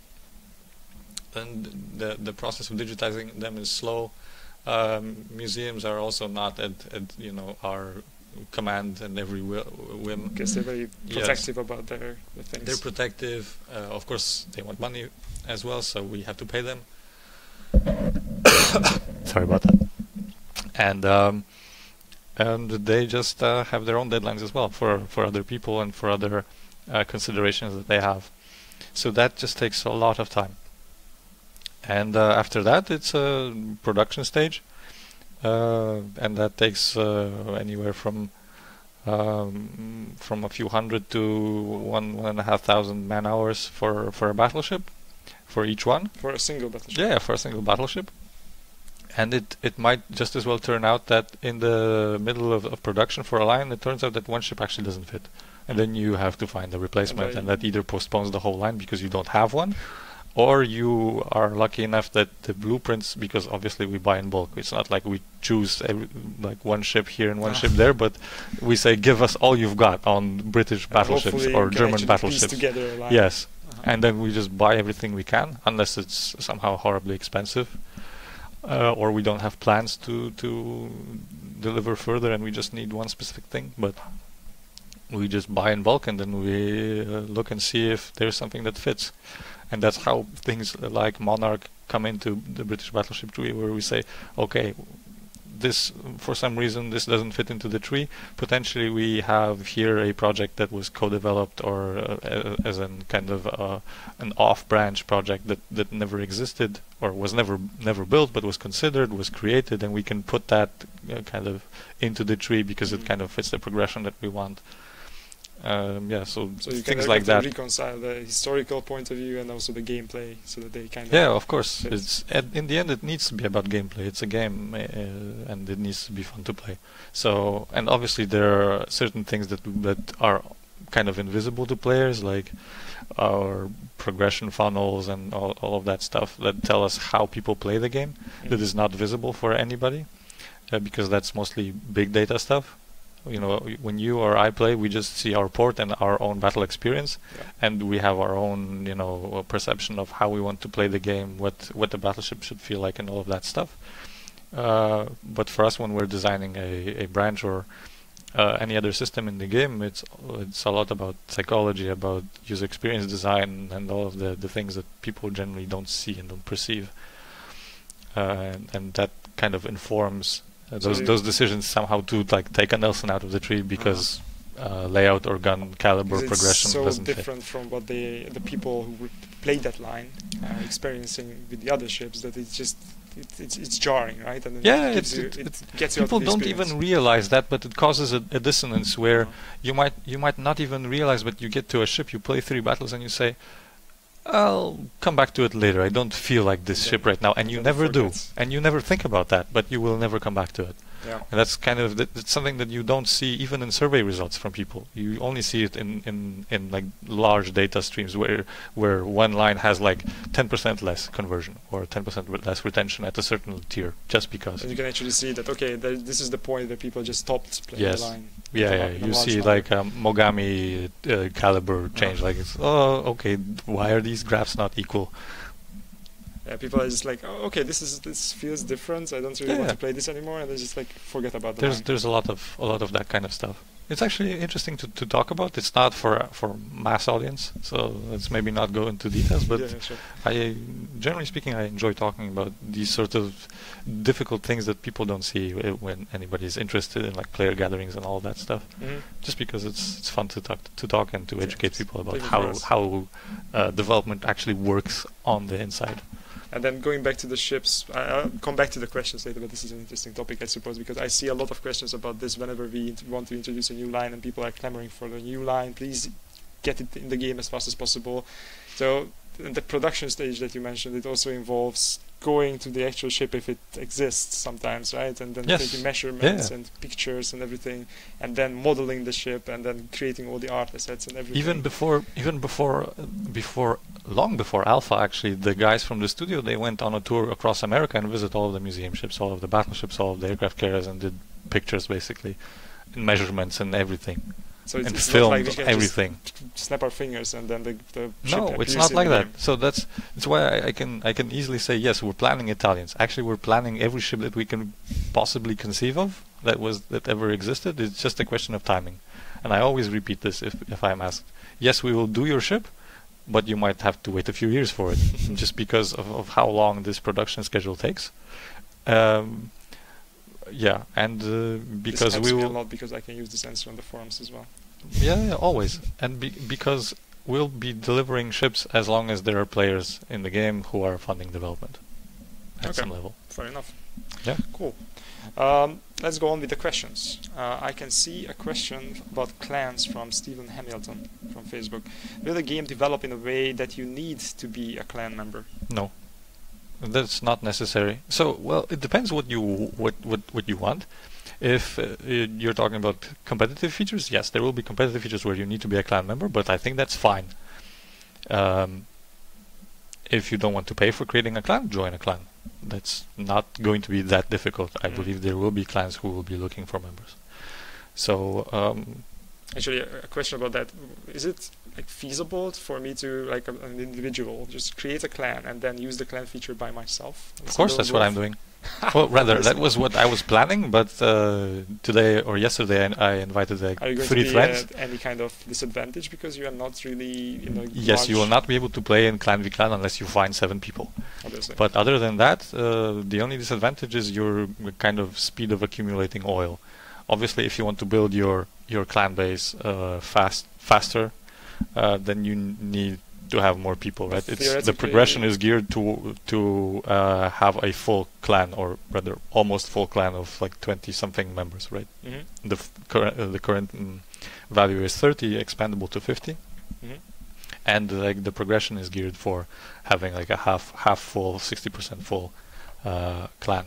and the process of digitizing them is slow. Museums are also not at our command and every whim. Because they're very protective about their things. They're protective. Of course, they want money as well, so we have to pay them. Sorry about that. And they just have their own deadlines as well for other people and for other considerations that they have. So that just takes a lot of time. And after that, it's a production stage. And that takes anywhere from a few hundred to 1,500 man hours for a battleship, for each one. For a single battleship. Yeah, for a single battleship. And it might just as well turn out that in the middle of production for a line, it turns out that one ship actually doesn't fit, and then you have to find a replacement, and that either postpones the whole line because you don't have one, or you are lucky enough that the blueprints, because obviously we buy in bulk, it's not like we choose like one ship here and one ship there, but we say give us all you've got on British battleships or German battleships. Yes. And then we just buy everything we can, unless it's somehow horribly expensive. or we don't have plans to deliver further, and we just need one specific thing, but we just buy in bulk and then we look and see if there's something that fits. And that's how things like Monarch come into the British Battleship tree, where we say, okay, this, for some reason, this doesn't fit into the tree. Potentially we have here a project that was co-developed or as a kind of an off-branch project that never existed or was never built, but was considered, was created, and we can put that kind of into the tree because it kind of fits the progression that we want. Yeah, so you things can like that. reconcile the historical point of view and also the gameplay, so that they kind of... Yeah, of course. It's in the end, it needs to be about gameplay. It's a game, and it needs to be fun to play. So, and obviously there are certain things that are kind of invisible to players, like our progression funnels and all of that stuff that tell us how people play the game. That is not visible for anybody, because that's mostly big data stuff. You know, when you or I play, we just see our port and our own battle experience, and we have our own, you know, perception of how we want to play the game, what the battleship should feel like, and all of that stuff. But for us, when we're designing a branch or any other system in the game, it's a lot about psychology, about user experience design, and all of the things that people generally don't see and don't perceive, and that kind of informs those decisions somehow to like take a Nelson out of the tree, because layout or gun caliber progression doesn't fit. It's so different from what the people who play that line are experiencing with the other ships, that it's just it's jarring, right? And then it gets you people don't even realize that, but it causes a dissonance where you might not even realize, but you get to a ship, you play 3 battles, and you say, I'll come back to it later. I don't feel like this ship right now, and you never do, and you never think about that, but you will never come back to it. Yeah. And that's kind of it's something that you don't see even in survey results from people. You only see it in like large data streams where one line has like 10% less conversion or 10% less retention at a certain tier, just because. And you can actually see that, okay, this is the point that people just stopped playing the line. Yeah, you see like Mogami caliber change. Like, it's, oh, okay, why are these graphs not equal? Yeah, people are just like, oh, okay, this feels different. I don't really want to play this anymore, and they just like forget about the line. There's a lot of that kind of stuff. It's actually interesting to talk about. It's not for mass audience, so let's maybe not go into details. But sure. Generally speaking, I enjoy talking about these sort of difficult things that people don't see when anybody's interested in like player gatherings and all that stuff. Just because it's fun to talk and to educate people about how development actually works on the inside. And then going back to the ships, I'll come back to the questions later, but this is an interesting topic, I suppose, because I see a lot of questions about this whenever we want to introduce a new line, and people are clamoring for the new line. Please get it in the game as fast as possible. So the production stage that you mentioned, it also involves going to the actual ship if it exists sometimes, right? And then taking measurements and pictures and everything, and then modeling the ship, and then creating all the art assets and everything. Long before Alpha, actually, the guys from the studio, they went on a tour across America and visited all of the museum ships, all of the battleships, all of the aircraft carriers, and did pictures basically, and measurements and everything. So it's filmed not like we can everything. Just snap our fingers and then the ship no, it's not like that. So that's why I can easily say yes. We're planning Italians. Actually, we're planning every ship that we can possibly conceive of that ever existed. It's just a question of timing. And I always repeat this if I'm asked. Yes, we will do your ship, but you might have to wait a few years for it, just because of how long this production schedule takes. Yeah, and because this helps me a lot, because I can use this answer on the forums as well. Yeah, always. And because we'll be delivering ships as long as there are players in the game who are funding development at some level. Fair enough. Yeah. Cool. Let's go on with the questions. I can see a question about clans from Stephen Hamilton from Facebook. Will the game develop in a way that you need to be a clan member? No. That's not necessary. So, well, it depends what you want. If you're talking about competitive features, yes, there will be competitive features where you need to be a clan member, but I think that's fine. If you don't want to pay for creating a clan, join a clan. That's not going to be that difficult. I believe there will be clans who will be looking for members. So, actually, a question about that: is it like feasible for me to, like an individual, just create a clan and then use the clan feature by myself? Of course, that's what I'm doing. Well, rather, that was what I was planning, but today or yesterday I invited Are you going three to be friends. at any kind of disadvantage because you are not really in a Yes, you will not be able to play in Clan v Clan unless you find 7 people. obviously. But other than that, the only disadvantage is your kind of speed of accumulating oil. Obviously, if you want to build your clan base faster, then you need to have more people, right? The progression is geared to have a full clan, or rather almost full clan of like 20 something members, right? Mm-hmm. The current value is 30, expandable to 50. Mm-hmm. And like the progression is geared for having like a half full, 60% full clan.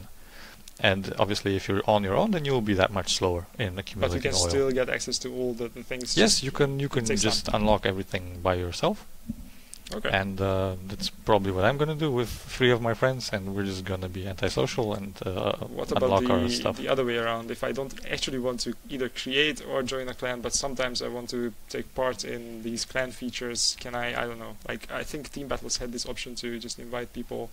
And obviously, if you're on your own, then you will be that much slower in accumulating oil. But you can still get access to all the things. Yes, you can just unlock everything by yourself. Okay. And that's probably what I'm going to do with 3 of my friends, and we're just going to be antisocial and what unlock about our stuff. the other way around? If I don't actually want to either create or join a clan, but sometimes I want to take part in these clan features, can I don't know, like I think Team Battles had this option to just invite people,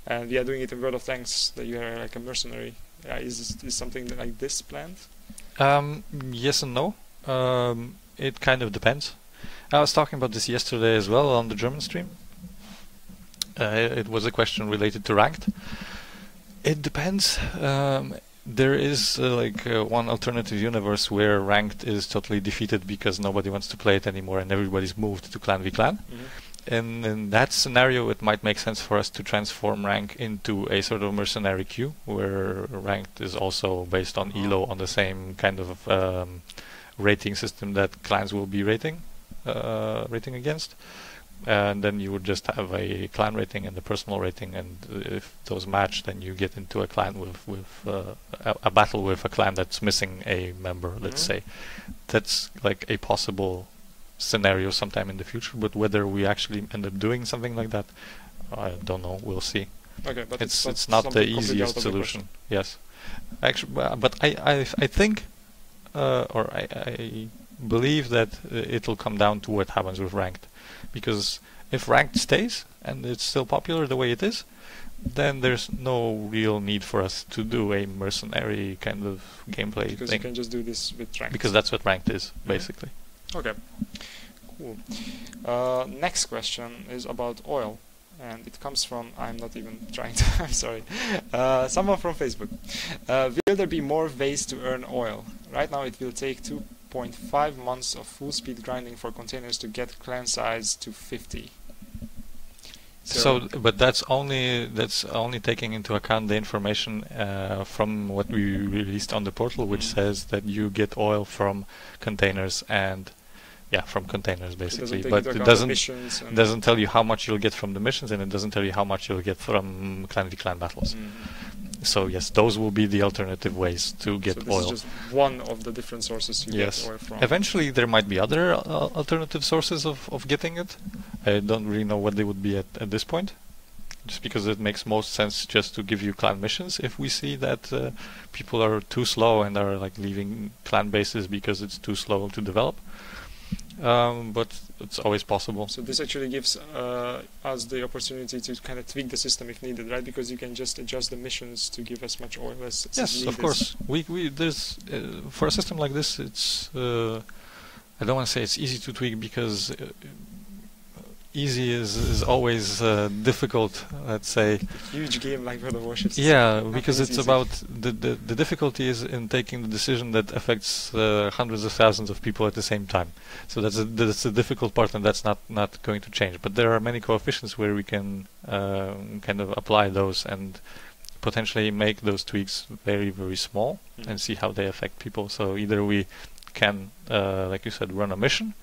and we are doing it in World of Tanks, that you are like a mercenary. Is something like this planned? Yes and no. It kind of depends. I was talking about this yesterday as well on the German stream. It was a question related to ranked. It depends. There is one alternative universe where ranked is totally defeated because nobody wants to play it anymore and everybody's moved to Clan v Clan. Mm-hmm. And in that scenario, it might make sense for us to transform rank into a sort of mercenary queue, where ranked is also based on elo on the same kind of rating system that clans will be rating against. And then you would just have a clan rating and a personal rating, and if those match, then you get into a clan with a battle with a clan that's missing a member, let's say. That's like a possible scenario sometime in the future, but whether we actually end up doing something like that, I don't know. We'll see. Okay, but it's not the easiest solution. Yes, actually, but I think, or I believe that it'll come down to what happens with ranked, because if ranked stays and it's still popular the way it is, then there's no real need for us to do a mercenary kind of gameplay because thing. You can just do this with ranked. Because that's what ranked is, basically. Okay, cool. Next question is about oil, and it comes from, I'm not even trying to, I'm sorry, someone from Facebook. Will there be more ways to earn oil? Right now it will take 2.5 months of full speed grinding for containers to get clan size to 50. But that's only taking into account the information from what we released on the portal, which says that you get oil from containers and from containers basically. But it doesn't tell you how much you'll get from the missions, and it doesn't tell you how much you'll get from clan v clan battles. So yes, those will be the alternative ways to get oil. So this is just one of the different sources you get oil from. Eventually there might be other alternative sources of getting it. I don't really know what they would be at this point, just because it makes most sense just to give you clan missions if we see that people are too slow and are like leaving clan bases because it's too slow to develop. But it's always possible. So this actually gives us the opportunity to kind of tweak the system if needed, right? Because you can just adjust the missions to give as much oil as yes, needed. Of course. There's for a system like this, it's I don't want to say it's easy to tweak, because easy is always difficult, let's say. A huge game like World of Warships. Yeah, because it's about the difficulty is in taking the decision that affects hundreds of thousands of people at the same time. So that's a difficult part, and that's not going to change. But there are many coefficients where we can kind of apply those and potentially make those tweaks very, very small and see how they affect people. So either we can, like you said, run a mission,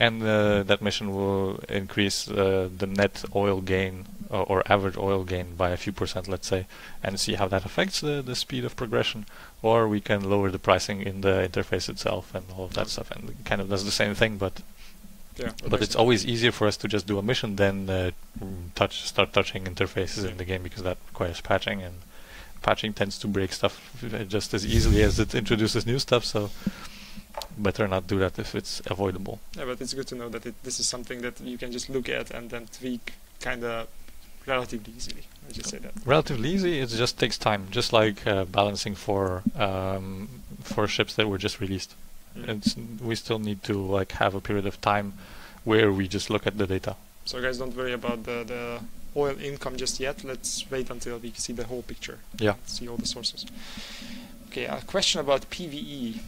and that mission will increase the net oil gain or average oil gain by a few percent, let's say, and see how that affects the speed of progression. Or we can lower the pricing in the interface itself and all of that stuff, and it kind of does the same thing, but it's always easier for us to just do a mission than start touching interfaces in the game, because that requires patching, and patching tends to break stuff just as easily as it introduces new stuff. So better not do that if it's avoidable. Yeah, but it's good to know that this is something that you can just look at and then tweak kind of relatively easily. Let's just say that. Relatively easy. It just takes time, just like balancing for ships that were just released. We still need to like have a period of time where we just look at the data. So guys, don't worry about the oil income just yet. Let's wait until we see the whole picture. Yeah. See all the sources. Okay, a question about PvE.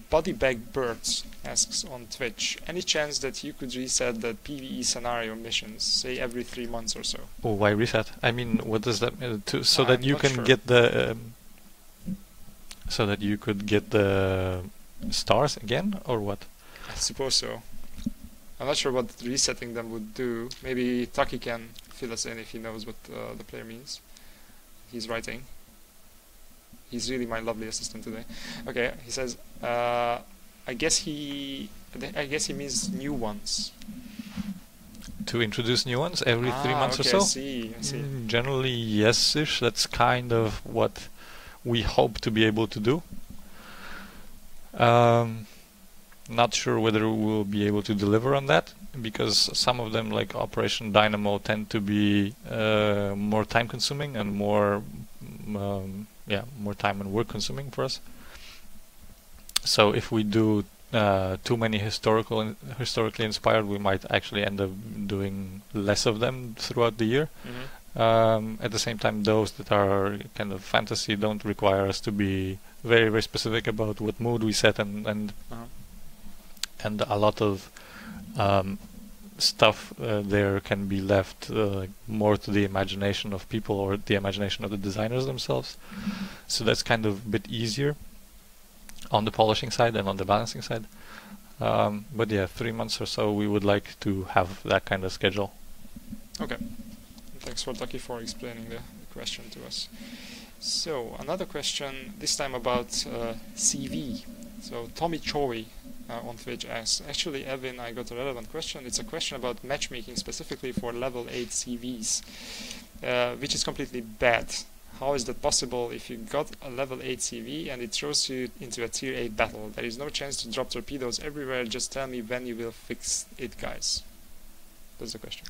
Body Bag Birds asks on Twitch, any chance that you could reset the PvE scenario missions, say every 3 months or so? Oh, why reset? I mean, what does that mean? So that you can sure. get the so that you could get the stars again, or what? I suppose so. I'm not sure what resetting them would do. Maybe Taki can fill us in if he knows what the player means. He's writing. He's really my lovely assistant today. Okay, he says, I guess he means new ones. To introduce new ones every 3 months or so? I see. Generally, yes-ish. That's kind of what we hope to be able to do. Not sure whether we'll be able to deliver on that, because some of them, like Operation Dynamo, tend to be more time-consuming and more time and work-consuming for us. So if we do too many historically inspired, we might actually end up doing less of them throughout the year. At the same time, those that are kind of fantasy don't require us to be very, very specific about what mood we set, and a lot of stuff there can be left more to the imagination of people or the imagination of the designers themselves. So that's kind of a bit easier on the polishing side and on the balancing side. But yeah, 3 months or so we would like to have that kind of schedule. Okay. Thanks for Taki for explaining the question to us. So another question, this time about CV. So Tommy Choi on Twitch asks, actually Ev1n, I got a relevant question. It's a question about matchmaking specifically for level 8 CVs, which is completely bad. How is that possible if you got a level 8 CV and it throws you into a tier 8 battle? There is no chance to drop torpedoes everywhere. Just tell me when you will fix it, guys. That's the question.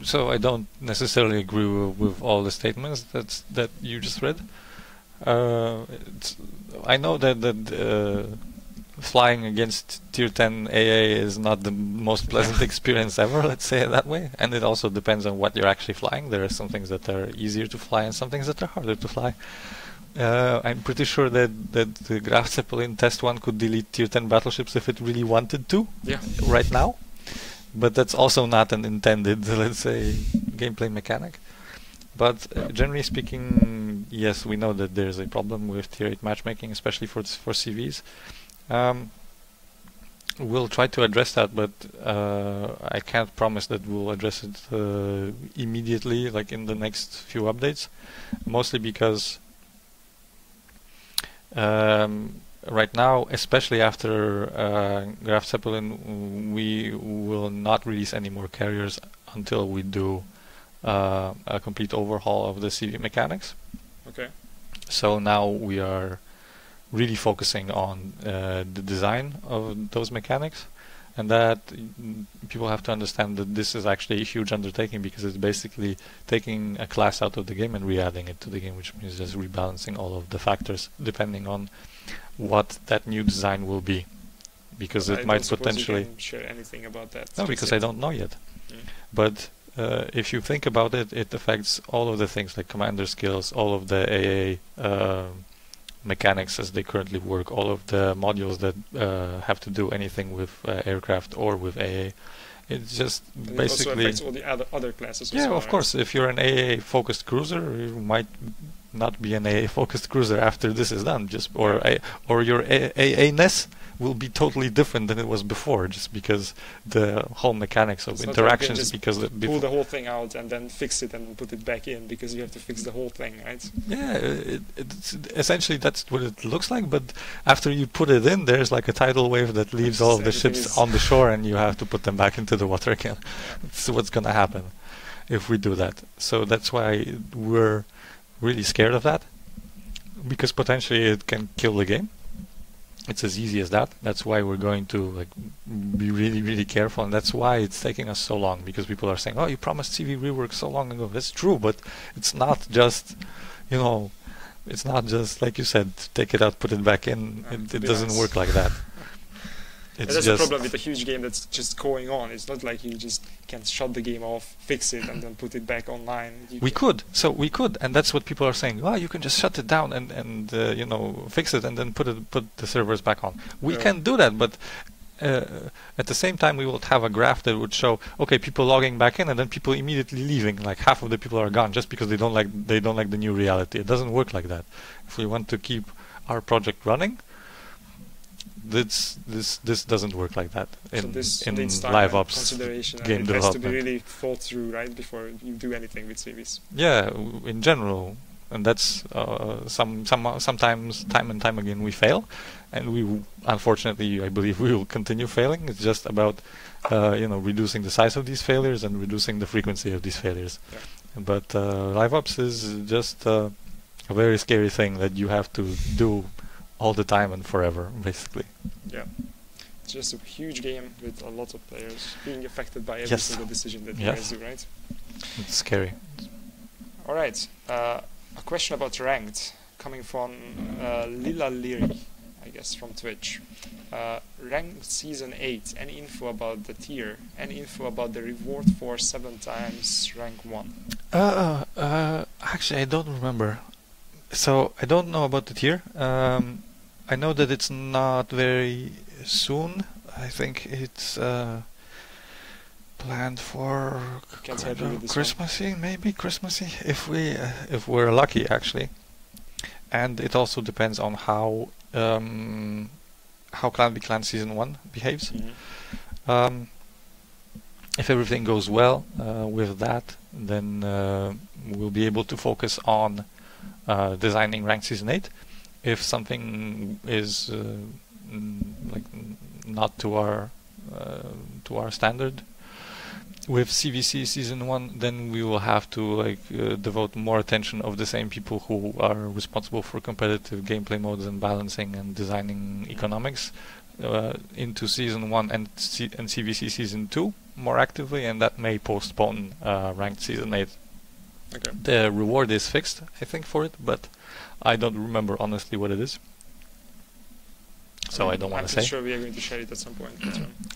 So I don't necessarily agree with all the statements that you just read. I know that flying against tier 10 AA is not the most pleasant experience ever, let's say it that way, and it also depends on what you're actually flying. There are some things that are easier to fly and some things that are harder to fly. I'm pretty sure that the Graf Zeppelin Test 1 could delete tier 10 battleships if it really wanted to, right now. But that's also not an intended, let's say, gameplay mechanic. But generally speaking, yes, we know that there's a problem with tier 8 matchmaking, especially for CVs. We'll try to address that, but I can't promise that we'll address it immediately, like in the next few updates. Mostly because right now, especially after Graf Zeppelin, we will not release any more carriers until we do a complete overhaul of the CV mechanics. Okay. So now we are really focusing on the design of those mechanics, and that people have to understand that this is actually a huge undertaking, because it's basically taking a class out of the game and re-adding it to the game, which means just rebalancing all of the factors depending on what that new design will be, because it might potentially... You can share anything about that. No, because I don't know yet. But if you think about it, it affects all of the things like commander skills, all of the AA mechanics as they currently work, all of the modules that have to do anything with aircraft or with AA. It's just and basically... it also affects all the other classes as yeah, well, of course. If you're an AA focused cruiser, you might not be an AA focused cruiser after this is done, or your AA-ness will be totally different than it was before, just because the whole mechanics of interactions, because pull the whole thing out and then fix it and put it back in, because you have to fix the whole thing, right? Yeah, it's essentially that's what it looks like, but after you put it in, there's like a tidal wave that leaves all of the ships on the shore, and you have to put them back into the water again. That's what's gonna happen if we do that. So that's why we're really scared of that, because potentially it can kill the game. it's as easy as that. That's why we're going to like be really, really careful, and that's why it's taking us so long, because people are saying, "Oh, you promised CV rework so long ago." That's true, but it's not just, you know, it's not just like you said, take it out, put it back in. It doesn't work like that. It's that's just the problem with a huge game that's just going on. It's not like you just can shut the game off, fix it, and then put it back online. We could, and that's what people are saying. Oh, you can just shut it down and you know, fix it and then put the servers back on. We can do that, but at the same time, we would have a graph that would show, okay, people logging back in and then people immediately leaving. Like half of the people are gone just because they don't like the new reality. It doesn't work like that. If we want to keep our project running, this doesn't work like that in live ops consideration, game and it development. has to be really thought through, right, before you do anything with CVs. Yeah, in general, and that's sometimes time and time again we fail, and we unfortunately, I believe, we will continue failing. It's just about you know, reducing the size of these failures and reducing the frequency of these failures. Yeah. But live ops is just a very scary thing that you have to do all the time and forever, basically. Yeah, it's just a huge game with a lot of players being affected by every single decision that you guys do, right? It's scary. All right, a question about ranked coming from Lila Leary, I guess, from Twitch. Ranked season 8. Any info about the tier? Any info about the reward for 7 times rank 1? Actually, I don't remember. So I don't know about the tier. I know that it's not very soon. I think it's planned for Christmassy, maybe Christmassy, if we're lucky, actually. And it also depends on how Clan v Clan season 1 behaves. Mm-hmm. If everything goes well with that, then we'll be able to focus on designing ranked season 8. If something is like not to our standard with CVC season 1, then we will have to like devote more attention of the same people who are responsible for competitive gameplay modes and balancing and designing economics into season 1 and CVC season 2 more actively, and that may postpone ranked season 8. Okay. The reward is fixed, I think, for it, but I don't remember honestly what it is. So I don't want to say. I'm sure we are going to share it at some point.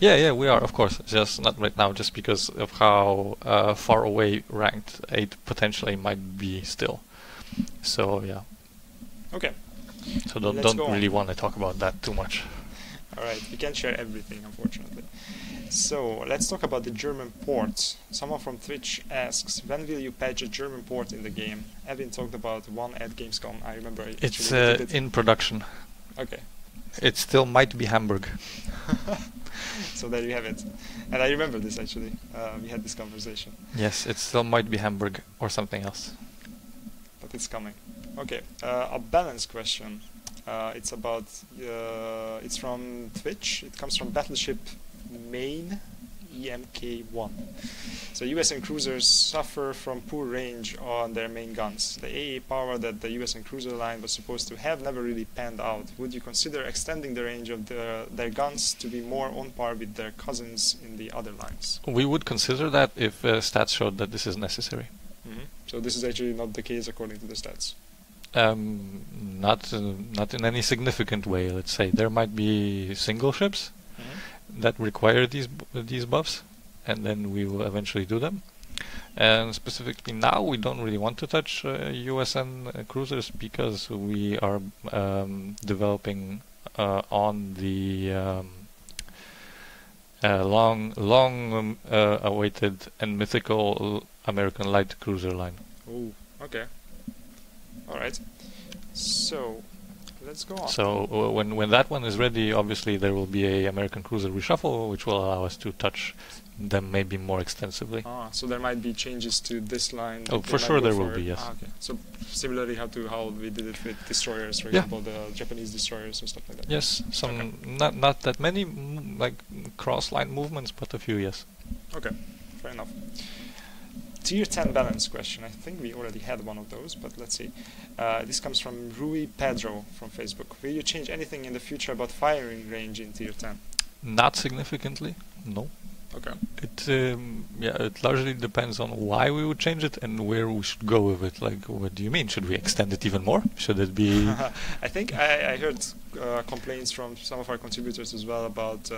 Yeah, we are, of course. Just not right now, just because of how far away ranked 8 potentially might be still. So yeah. Okay. So don't really want to talk about that too much. All right, we can't share everything, unfortunately. So let's talk about the German port. Someone from Twitch asks, when will you patch a German port in the game? Ev1n talked about one at Gamescom. I remember it. It's in production. Okay. It still might be Hamburg. So there you have it. And I remember this actually. We had this conversation. Yes, it still might be Hamburg or something else. But it's coming. Okay. A balance question. It's about. It's from Twitch. It comes from Battleship Main EMK1. So U.S.N cruisers suffer from poor range on their main guns. The AA power that the U.S.N cruiser line was supposed to have never really panned out. Would you consider extending the range of their guns to be more on par with their cousins in the other lines? We would consider that if stats showed that this is necessary. Mm-hmm. So this is actually not the case according to the stats? Not in any significant way, let's say. There might be single ships that require these buffs, and then we will eventually do them. And specifically now, we don't really want to touch U.S.N cruisers because we are developing on the long awaited and mythical American light cruiser line. Oh, okay. All right. So let's go on. So when that one is ready, obviously there will be a American cruiser reshuffle, which will allow us to touch them maybe more extensively. So there might be changes to this line. Oh, for sure there will be, yes. Okay. So similarly how we did it with destroyers, for example, the Japanese destroyers and stuff like that. Yes, some not that many like cross-line movements, but a few, yes. Okay, fair enough. Tier 10 balance question. I think we already had one of those, but let's see. This comes from Rui Pedro from Facebook. Will you change anything in the future about firing range in Tier 10? Not significantly, no. Okay. It largely depends on why we would change it and where we should go with it. Like, what do you mean? Should we extend it even more? Should it be... I think I heard complaints from some of our contributors as well about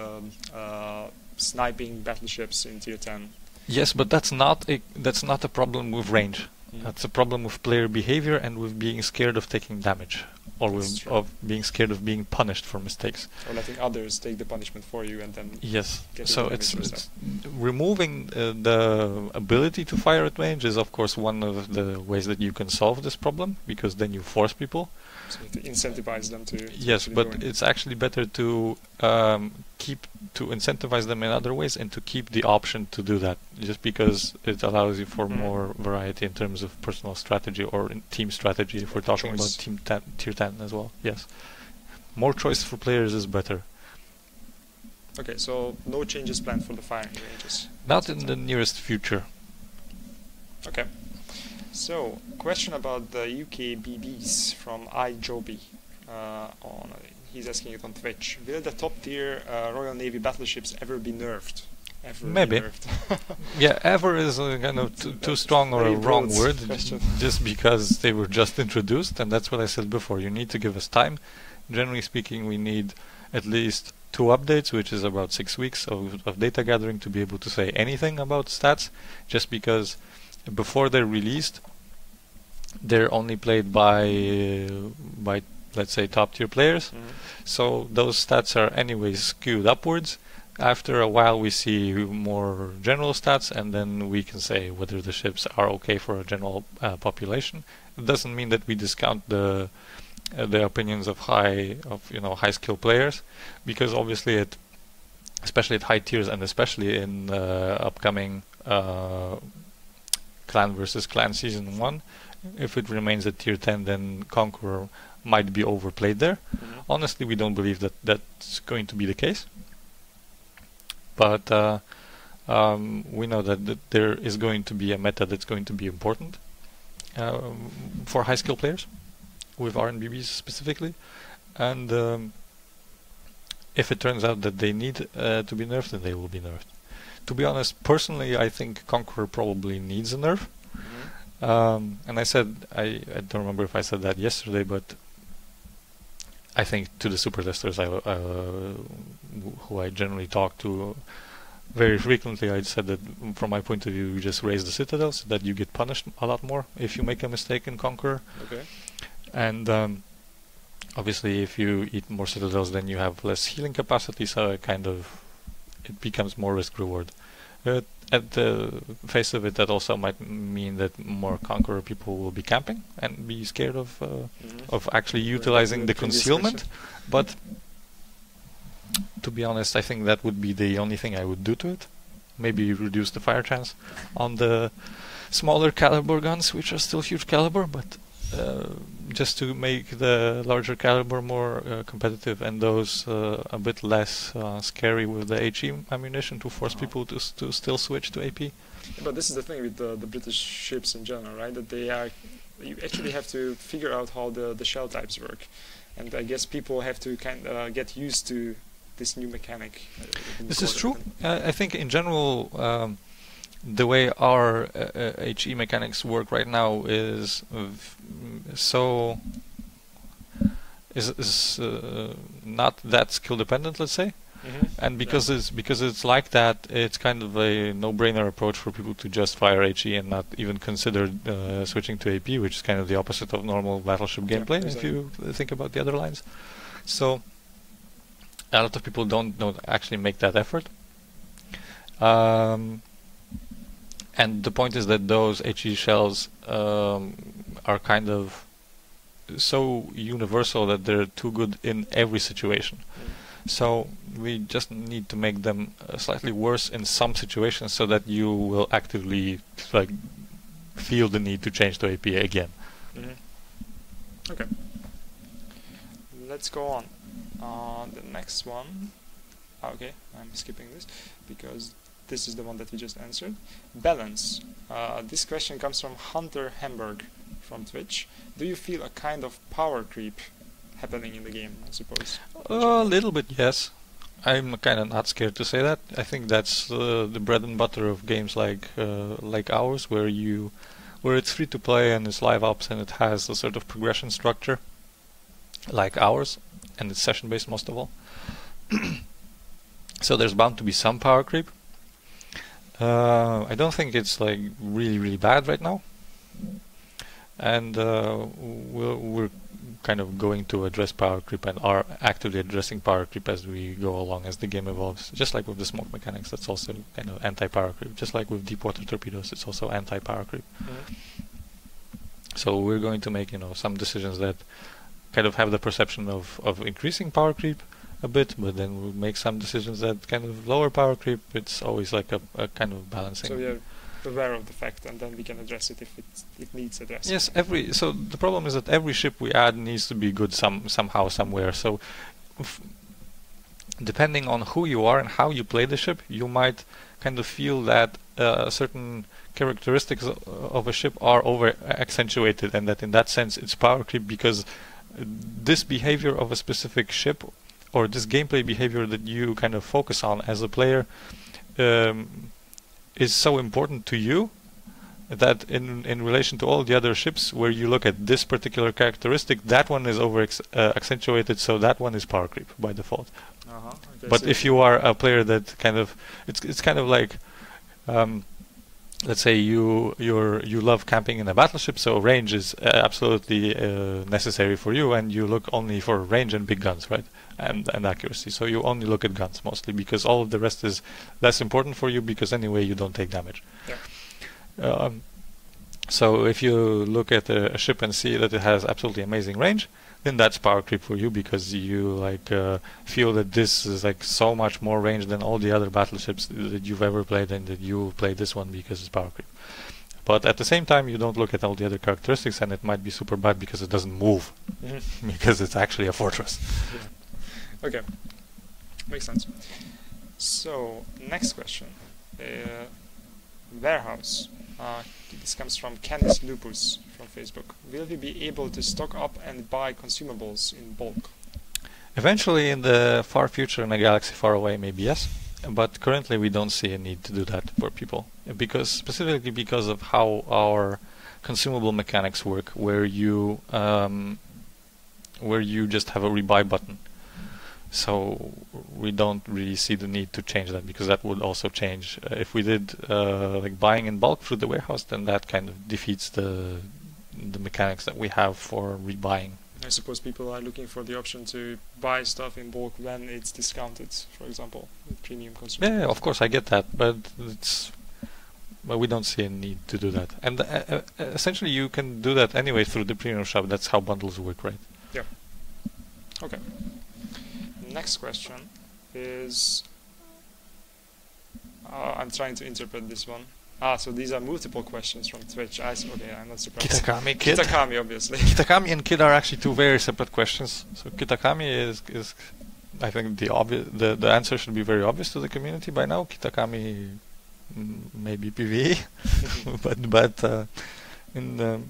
sniping battleships in Tier 10. Yes, but that's not a problem with range. That's a problem with player behavior and with being scared of taking damage, or of being scared of being punished for mistakes. Or letting others take the punishment for you and then... Yes, so it's removing the ability to fire at range is of course one of the ways that you can solve this problem, because then you force people. So to incentivize them to yes, but it's actually better to incentivize them in other ways and to keep the option to do that, just because it allows you for more variety in terms of personal strategy or in team strategy, if we're talking about Tier 10 as well. Yes, more choice for players is better. Okay, so no changes planned for the firing ranges? Not in the nearest future. Okay. So, question about the UK BBs from iJoby. He's asking it on Twitch. Will the top tier Royal Navy battleships ever be nerfed? Maybe. Yeah, ever is a kind of too strong or a wrong word, just because they were just introduced, and that's what I said before. You need to give us time. Generally speaking, we need at least 2 updates, which is about 6 weeks of data gathering to be able to say anything about stats, just because before they're released, they're only played by let's say top tier players. So those stats are anyways skewed upwards. After a while we see more general stats, and then we can say whether the ships are okay for a general population. It doesn't mean that we discount the opinions of high skill players, because obviously especially at high tiers and especially in upcoming Clan versus Clan Season 1, if it remains at Tier 10, then Conqueror might be overplayed there. Honestly, we don't believe that that's going to be the case. But we know that there is going to be a meta that's going to be important for high skill players, with RNBBs specifically. And if it turns out that they need to be nerfed, then they will be nerfed. To be honest, personally, I think Conqueror probably needs a nerf. And I said, I don't remember if I said that yesterday, but I think to the super testers who I generally talk to very frequently, I said that from my point of view, you just raise the Citadel so that you get punished a lot more if you make a mistake in Conqueror. Okay. And obviously, if you eat more Citadels, then you have less healing capacity, so it becomes more risk-reward. At the face of it, that also might mean that more Conqueror people will be camping and be scared of actually utilizing the concealment. But to be honest, I think that would be the only thing I would do to it. Maybe reduce the fire chance on the smaller caliber guns, which are still huge caliber, but just to make the larger caliber more competitive, and those a bit less scary with the HE ammunition, to force people to still switch to AP. But this is the thing with the British ships in general, right? That you actually have to figure out how the shell types work, and I guess people have to get used to this new mechanic. This is true. I think in general, the way our HE mechanics work right now is not that skill dependent, let's say. And because it's like that, it's kind of a no-brainer approach for people to just fire HE and not even consider switching to AP, which is kind of the opposite of normal battleship gameplay, if you think about the other lines. So a lot of people don't actually make that effort. And the point is that those HE shells are kind of so universal that they're too good in every situation. So we just need to make them slightly worse in some situations, so that you will actively feel the need to change to AP again. Okay. Let's go on. The next one. Okay, I'm skipping this because this is the one that we just answered. Balance. This question comes from Hunter Hamburg from Twitch. Do you feel a kind of power creep happening in the game, I suppose? A little bit, yes. I'm kind of not scared to say that. I think that's the bread and butter of games like ours, where it's free to play and it's live ops and it has a sort of progression structure like ours, and it's session based most of all. So there's bound to be some power creep. I don't think it's like really bad right now, and we're kind of going to address power creep and are actively addressing power creep as we go along, as the game evolves. Just like with the smoke mechanics, that's also kind of anti-power creep. Just like with deep water torpedoes, it's also anti-power creep. So we're going to make, some decisions that kind of have the perception of increasing power creep a bit, but then we'll make some decisions that kind of lower power creep. It's always like a kind of balancing. So you're aware of the fact, and then we can address it if it needs addressing. Yes, so the problem is that every ship we add needs to be good somehow, somewhere. So depending on who you are and how you play the ship, you might kind of feel that certain characteristics of a ship are over accentuated, and that in that sense it's power creep because this behavior of a specific ship or this gameplay behavior that you kind of focus on as a player is so important to you that in relation to all the other ships where you look at this particular characteristic, that one is over accentuated, so that one is power creep by default. Okay, but so if you are a player that kind of it's kind of like let's say you love camping in a battleship, so range is absolutely necessary for you, and you look only for range and big guns, right? And accuracy. So you only look at guns mostly because all of the rest is less important for you because anyway you don't take damage. Yeah. So if you look at a ship and see that it has absolutely amazing range, then that's power creep for you because you feel that this is like so much more range than all the other battleships that you've ever played, and that you play this one because it's power creep. But at the same time, you don't look at all the other characteristics, and it might be super bad because it doesn't move, because it's actually a fortress. Yeah. Okay, makes sense. So next question, warehouse. This comes from Canis Lupus from Facebook. Will we be able to stock up and buy consumables in bulk? Eventually, in the far future, in a galaxy far away, maybe yes. But currently, we don't see a need to do that for people, specifically because of how our consumable mechanics work, where you just have a rebuy button. So we don't really see the need to change that, because that would also change if we did like buying in bulk through the warehouse. Then that kind of defeats the mechanics that we have for rebuying. I suppose people are looking for the option to buy stuff in bulk when it's discounted, for example, with premium consumables. Yeah, of course I get that, but we don't see a need to do that. And essentially, you can do that anyway through the premium shop. That's how bundles work, right? Yeah. Okay. Next question is, I'm trying to interpret this one. So these are multiple questions from Twitch. Okay, I'm not surprised. Kitakami, Kid. Kitakami, obviously. Kitakami and Kid are actually two very separate questions. So Kitakami is I think the answer should be very obvious to the community by now. Kitakami maybe PvE, but in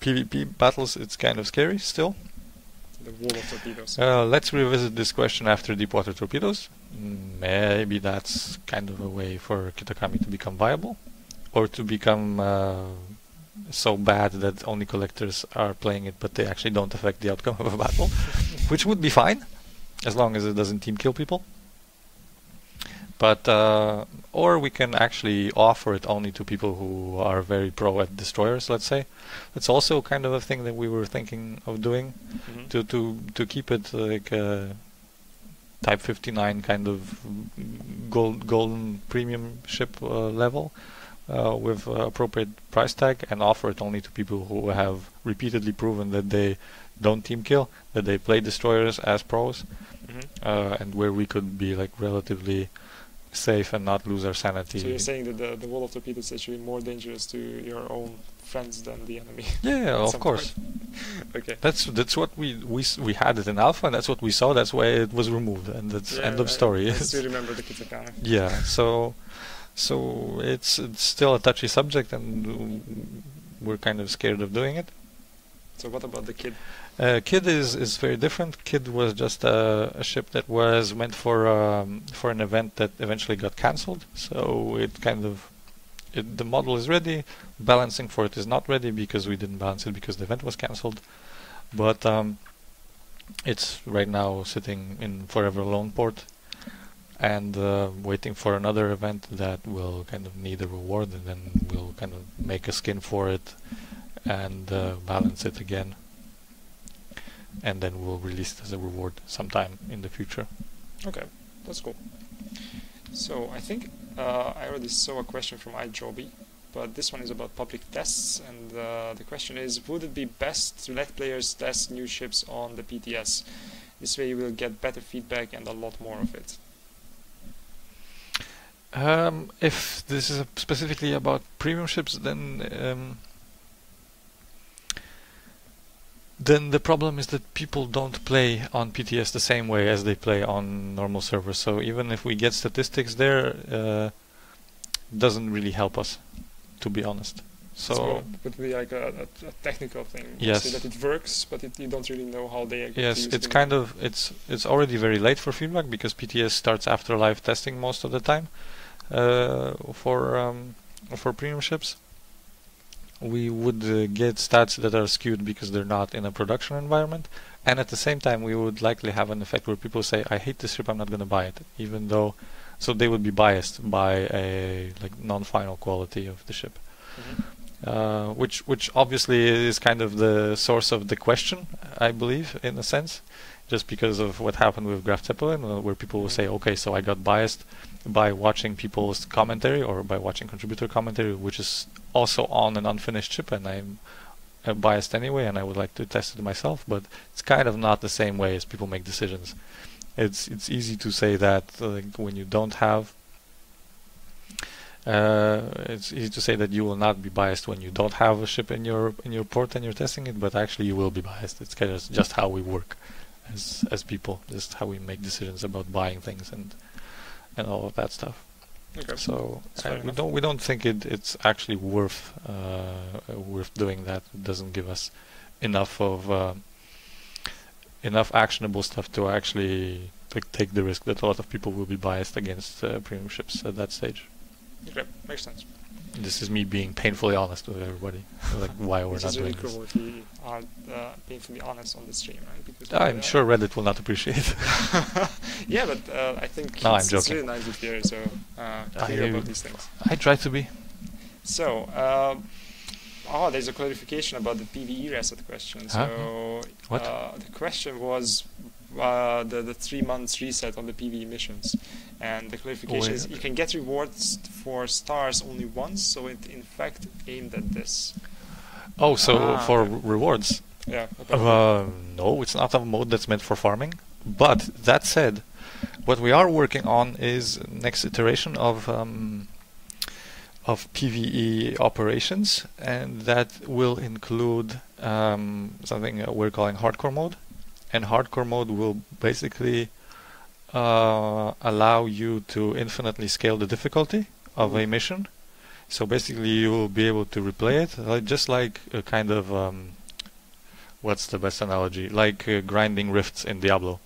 PvP battles it's kind of scary still. The wall of torpedoes. Let's revisit this question after deep water torpedoes. Maybe that's kind of a way for Kitakami to become viable, or to become so bad that only collectors are playing it, but they actually don't affect the outcome of a battle, which would be fine, as long as it doesn't team kill people. But or we can actually offer it only to people who are very pro at destroyers, let's say. That's also kind of a thing that we were thinking of doing, to keep it like a Type 59 kind of golden premium ship level with appropriate price tag, and offer it only to people who have repeatedly proven that they don't team kill, that they play destroyers as pros, and where we could be like relatively safe and not lose our sanity. So you're saying that the wall of torpedoes is actually more dangerous to your own friends than the enemy? Yeah, of course. Okay. That's what we had it in alpha, and that's what we saw. That's why it was removed, and that's end of story. I still remember the Kitakana. Yeah. So it's still a touchy subject, and we're kind of scared of doing it. So what about the Kid? Kid is very different. Kid was just a ship that was meant for an event that eventually got cancelled. So it kind of the model is ready. Balancing for it is not ready because we didn't balance it because the event was cancelled. But it's right now sitting in Forever Alone port and waiting for another event that will kind of need a reward, and then we'll kind of make a skin for it and balance it again, and then we'll release it as a reward sometime in the future. Okay, that's cool. So I think I already saw a question from iJoby, but this one is about public tests, and the question is, would it be best to let players test new ships on the PTS? This way you will get better feedback and a lot more of it. If this is specifically about premium ships, then the problem is that people don't play on PTS the same way as they play on normal servers. So even if we get statistics there, doesn't really help us, to be honest. So it would be like a technical thing. Yes. So that it works, but you don't really know how they actually yes, use it's it. kind of it's already very late for feedback because PTS starts after live testing most of the time for premium ships. We would get stats that are skewed because they're not in a production environment, and at the same time we would likely have an effect where people say, I hate this ship, I'm not going to buy it, even though, so they would be biased by a non-final quality of the ship. Mm-hmm. Which obviously is kind of the source of the question, I believe, in a sense, just because of what happened with Graf Zeppelin, where people will say, okay, so I got biased by watching people's commentary or by watching contributor commentary, which is also on an unfinished ship, and I'm biased anyway, and I would like to test it myself, but it's kind of not the same way as people make decisions. It's easy to say that when you don't have it's easy to say that you will not be biased when you don't have a ship in your port and you're testing it, but actually you will be biased. It's kind of just how we work as people, just how we make decisions about buying things and all of that stuff. Okay. So we don't think it's actually worth doing that. It doesn't give us enough of enough actionable stuff to actually take the risk that a lot of people will be biased against premium ships at that stage. Okay, makes sense. This is me being painfully honest with everybody, like why we're not doing this. It's really cool if you are painfully honest on the stream, right? Because I'm sure Reddit will not appreciate it. Yeah, but I think no, it's really nice to hear, so hear about these things. I try to be. So, there's a clarification about the PvE reset question. So, what? The question was the 3 months reset on the PvE missions, and the clarification is you can get rewards for stars only once, so it in fact aimed at this. Oh, so for rewards? Yeah. No, it's not a mode that's meant for farming. But that said, what we are working on is next iteration of PvE operations, and that will include something we're calling hardcore mode. And hardcore mode will basically allow you to infinitely scale the difficulty of a mission. So basically you will be able to replay it, just like a kind of, what's the best analogy? Like grinding rifts in Diablo.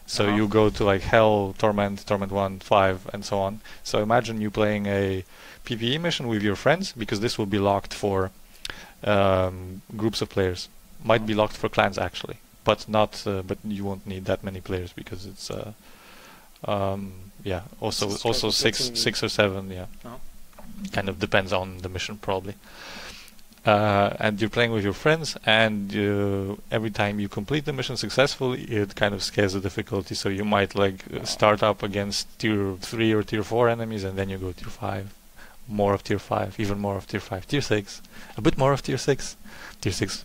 So you go to like Hell, Torment, Torment 1, 5, and so on. So imagine you playing a PvE mission with your friends, because this will be locked for groups of players. Might be locked for clans actually. But not. But you won't need that many players because it's yeah. Also six or seven. Yeah. Kind of depends on the mission probably. And you're playing with your friends, and every time you complete the mission successfully, it kind of scales the difficulty. So you might start up against tier 3 or tier 4 enemies, and then you go tier 5, more of tier 5, even more of tier 5, tier 6, a bit more of tier 6,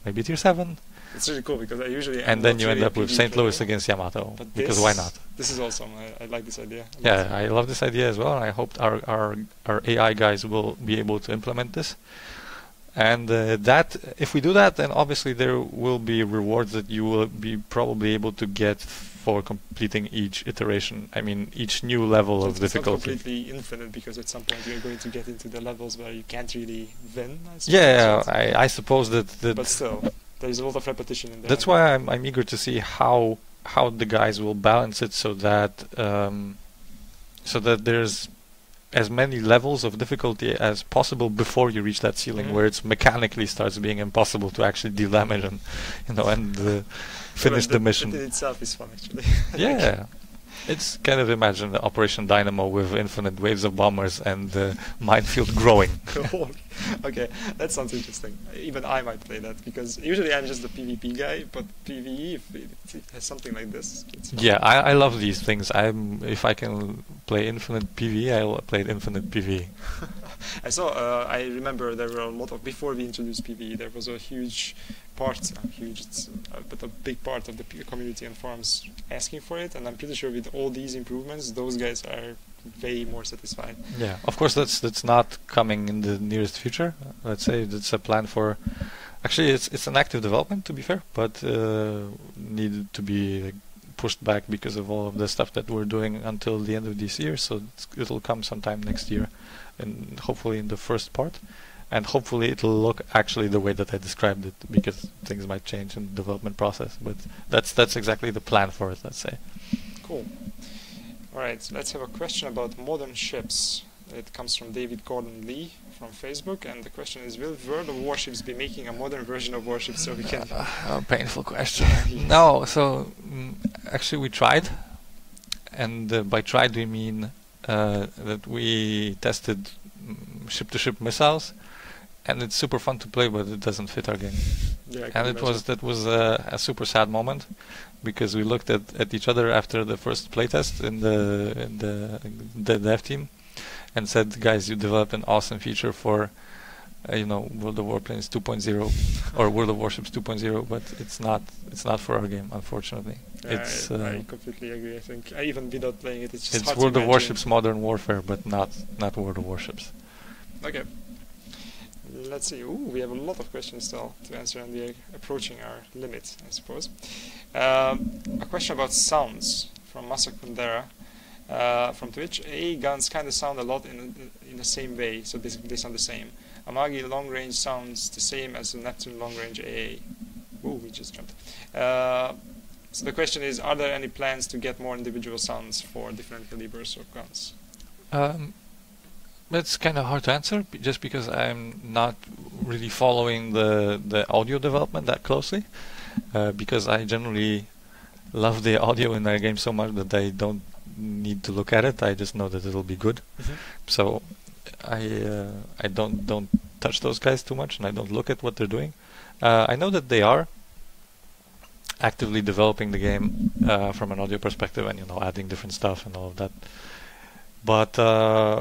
maybe tier 7. It's really cool because I usually and then you end up with St. Louis against Yamato, but because why not? This is awesome. I like this idea. Yeah, I love this idea as well, and I hope our AI guys will be able to implement this. And that, if we do that, then obviously there will be rewards that you will be probably able to get for completing each iteration. I mean, each new level of difficulty. It's not completely infinite, because at some point you're going to get into the levels where you can't really win. I suppose that. But still, there's a lot of repetition in there. That's why I'm eager to see how the guys will balance it so that there's as many levels of difficulty as possible before you reach that ceiling, where it's mechanically starts being impossible to actually deal damage and finish the mission. That in itself is fun, actually. Yeah. It's kind of, imagine the Operation Dynamo with infinite waves of bombers and the minefield growing. Cool. Okay, that sounds interesting. Even I might play that, because usually I'm just the PvP guy, but PvE, if it has something like this, it's fun. Yeah, I love these things. If I can play infinite PvE, I'll play infinite PvE. I remember there were a lot of, before we introduced PvE, there was a huge part, but a big part of the community and forums asking for it, and I'm pretty sure with all these improvements, those guys are way more satisfied. Yeah, of course that's not coming in the nearest future. Let's say it's a plan for. Actually, it's an active development, to be fair, but needed to be pushed back because of all of the stuff that we're doing until the end of this year. So it'll come sometime next year, and hopefully in the first part. And hopefully it'll look actually the way that I described it, because things might change in the development process. But that's exactly the plan for it, let's say. Cool. Alright, let's have a question about modern ships. It comes from David Gordon Lee from Facebook, and the question is, will World of Warships be making a modern version of Warships so we can... A painful question. No, so actually we tried, and by tried we mean that we tested ship-to-ship missiles, and it's super fun to play, but it doesn't fit our game. Yeah, and that was a super sad moment, because we looked at each other after the first playtest in the dev team, and said, guys, you developed an awesome feature for World of Warplanes 2.0 or World of Warships 2.0, but it's not for our game, unfortunately. I completely agree. I think even without playing it, it's just hard World to of Warships Modern Warfare, but not World of Warships. Okay. Let's see. Ooh, we have a lot of questions still to answer, and we are approaching our limit, I suppose. A question about sounds from Masa Kundera from Twitch. AA guns kind of sound a lot in the same way, so they sound the same. Amagi long range sounds the same as the Neptune long range AA. Ooh, we just jumped. So the question is, are there any plans to get more individual sounds for different calibers of guns? It's kind of hard to answer, just because I'm not really following the audio development that closely, because I generally love the audio in our game so much that I don't need to look at it. I just know that it'll be good. So I don't touch those guys too much, and I don't look at what they're doing. I know that they are actively developing the game from an audio perspective, and adding different stuff and all of that. But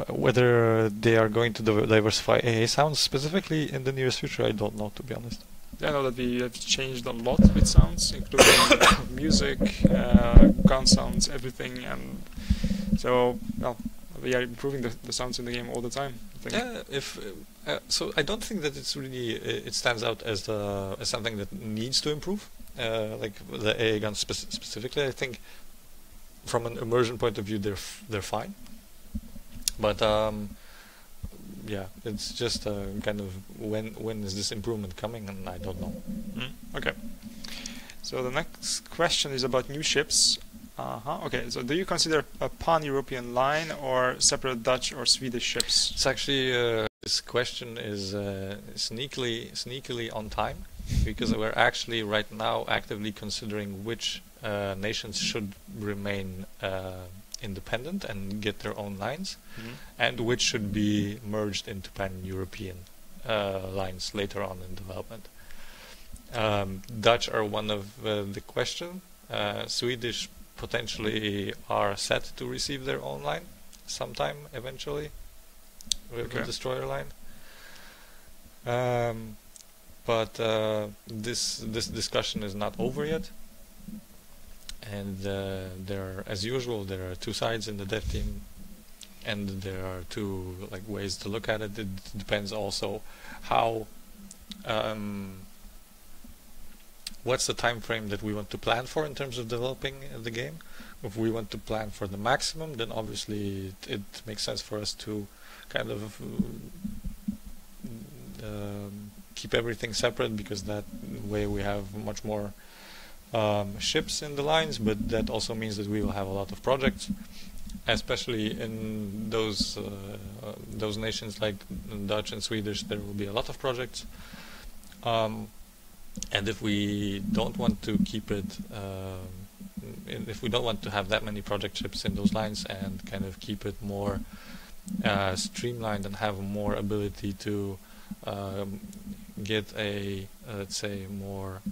whether they are going to diversify AA sounds specifically in the nearest future, I don't know, to be honest. I know that we have changed a lot with sounds, including music, gun sounds, everything, and so we are improving the sounds in the game all the time, I think. Yeah, so I don't think that it's really it stands out as something that needs to improve, like the AA guns specifically. I think from an immersion point of view, they're fine. But yeah, it's just kind of when is this improvement coming, and I don't know. Okay. So the next question is about new ships. Okay, so do you consider a pan-European line or separate Dutch or Swedish ships? It's actually this question is sneakily on time, because we're actually right now actively considering which nations should remain independent and get their own lines, and which should be merged into pan-European lines later on in development. Dutch are one of the question. Swedish potentially are set to receive their own line sometime eventually with the destroyer line. But this discussion is not over yet, and as usual, there are two sides in the dev team, and there are two ways to look at it. It depends also how what's the time frame that we want to plan for in terms of developing the game. If we want to plan for the maximum, then obviously it makes sense for us to kind of keep everything separate, because that way we have much more ships in the lines, but that also means that we will have a lot of projects, especially in those nations like Dutch and Swedish. There will be a lot of projects, and if we don't want to keep it, if we don't want to have that many project ships in those lines and kind of keep it more streamlined and have more ability to get a, let's say, more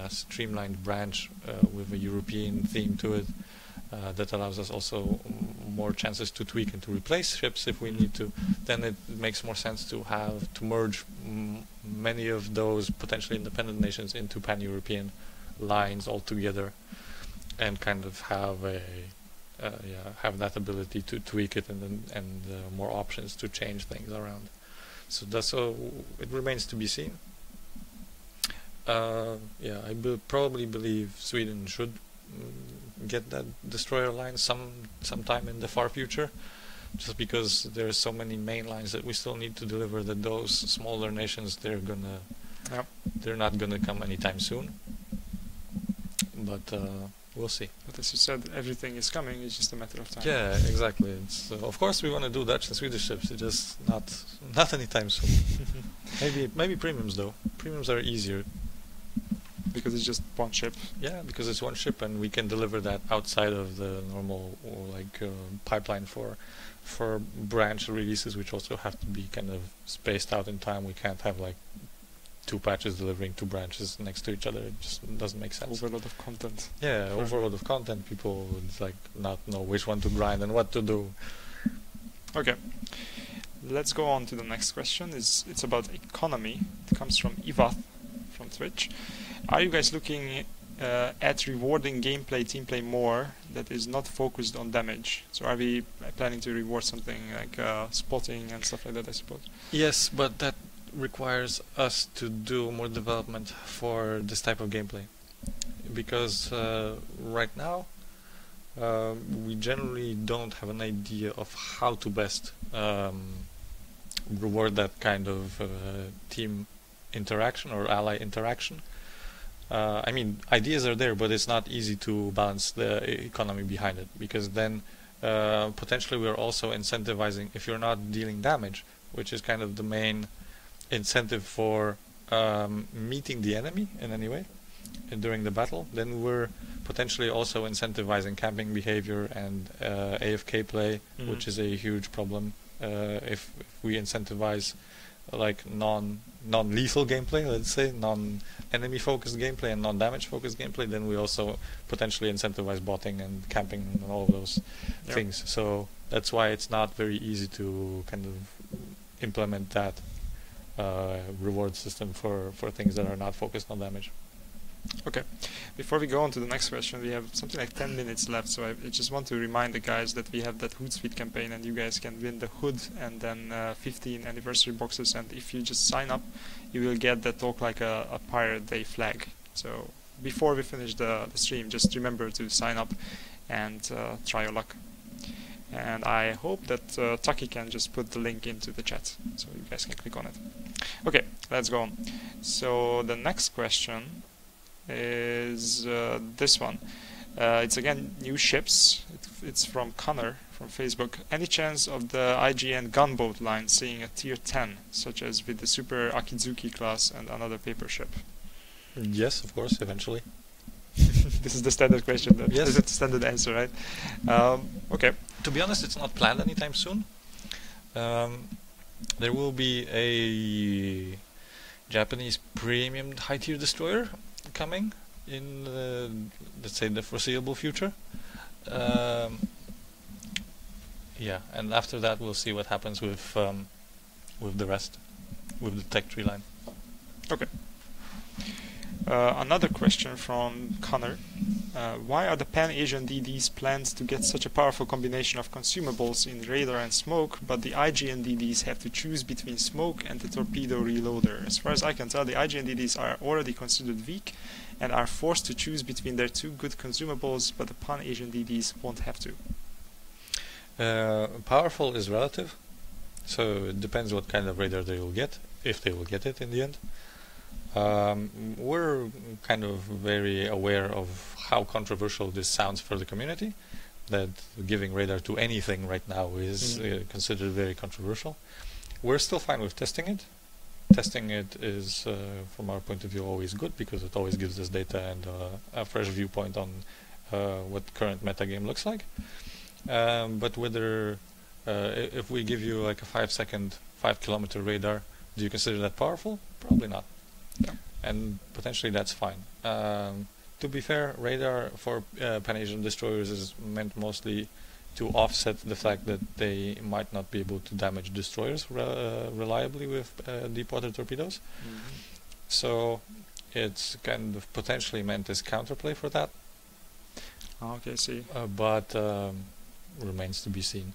streamlined branch with a European theme to it, that allows us also more chances to tweak and to replace ships if we need to, then it makes more sense to merge many of those potentially independent nations into pan-European lines altogether, and kind of have have that ability to tweak it and more options to change things around. So it remains to be seen. I probably believe Sweden should get that destroyer line sometime in the far future, just because there's so many main lines that we still need to deliver, that those smaller nations, they're not gonna come anytime soon. But we'll see. But as you said, everything is coming. It's just a matter of time. Yeah, exactly. It's of course we want to do Dutch and Swedish ships. It's just not anytime soon. maybe premiums though. Premiums are easier because it's just one ship. Yeah, because it's one ship, and we can deliver that outside of the normal pipeline for branch releases, which also have to be kind of spaced out in time. We can't have two patches delivering two branches next to each other. It just doesn't make sense. Overload of content. Yeah, overload of content. People would not know which one to grind and what to do. Okay, let's go on to the next question. It's about economy. It comes from Ev1n from Twitch. Are you guys looking at rewarding gameplay, team play more that is not focused on damage? So are we planning to reward something like spotting and stuff like that, I suppose? Yes, but that requires us to do more development for this type of gameplay, because right now we generally don't have an idea of how to best reward that kind of team interaction or ally interaction. I mean, ideas are there, but it's not easy to balance the economy behind it, because then potentially we're also incentivizing, if you're not dealing damage, which is kind of the main incentive for meeting the enemy in any way during the battle, then we're potentially also incentivizing camping behavior and AFK play, which is a huge problem. If we incentivize non-lethal gameplay, let's say, non-enemy focused gameplay and non-damage focused gameplay, then we also potentially incentivize botting and camping and all of those things. So that's why it's not very easy to kind of implement that reward system for things that are not focused on damage. Okay, before we go on to the next question, we have something like 10 minutes left, so I just want to remind the guys that we have that Hootsuite campaign, and you guys can win the hood and then 15 anniversary boxes, and if you just sign up, you will get the Talk Like a Pirate Day flag. So before we finish the stream, just remember to sign up and try your luck. And I hope that Taki can just put the link into the chat, so you guys can click on it. Okay, let's go on. So the next question is this one. It's again new ships. It's from Connor from Facebook. Any chance of the IGN gunboat line seeing a tier 10, such as with the Super Akizuki class and another paper ship? Yes, of course, eventually. This is the standard question. Yes. This is the standard answer, right? Okay. To be honest, it's not planned anytime soon. There will be a Japanese premium high tier destroyer coming in, let's say, the foreseeable future. Yeah, and after that we'll see what happens with the rest, with the Ph3lan. Okay. Another question from Connor. Why are the Pan-Asian DDs planned to get such a powerful combination of consumables in radar and smoke, but the IGN DDs have to choose between smoke and the torpedo reloader? As far as I can tell, the IGN DDs are already considered weak and are forced to choose between their two good consumables, but the Pan-Asian DDs won't have to. Powerful is relative, so it depends what kind of radar they will get, if they will get it in the end. We're kind of very aware of how controversial this sounds for the community, that giving radar to anything right now is considered very controversial. We're still fine with testing it. Testing it is, from our point of view, always good because it always gives us data and a fresh viewpoint on what current metagame looks like. But whether, if we give you like a 5-second, 5-kilometer radar, do you consider that powerful? Probably not. Yeah. And potentially that's fine. To be fair, radar for Pan-Asian destroyers is meant mostly to offset the fact that they might not be able to damage destroyers reliably with deep water torpedoes. So it's kind of potentially meant as counterplay for that. Okay, see. But remains to be seen.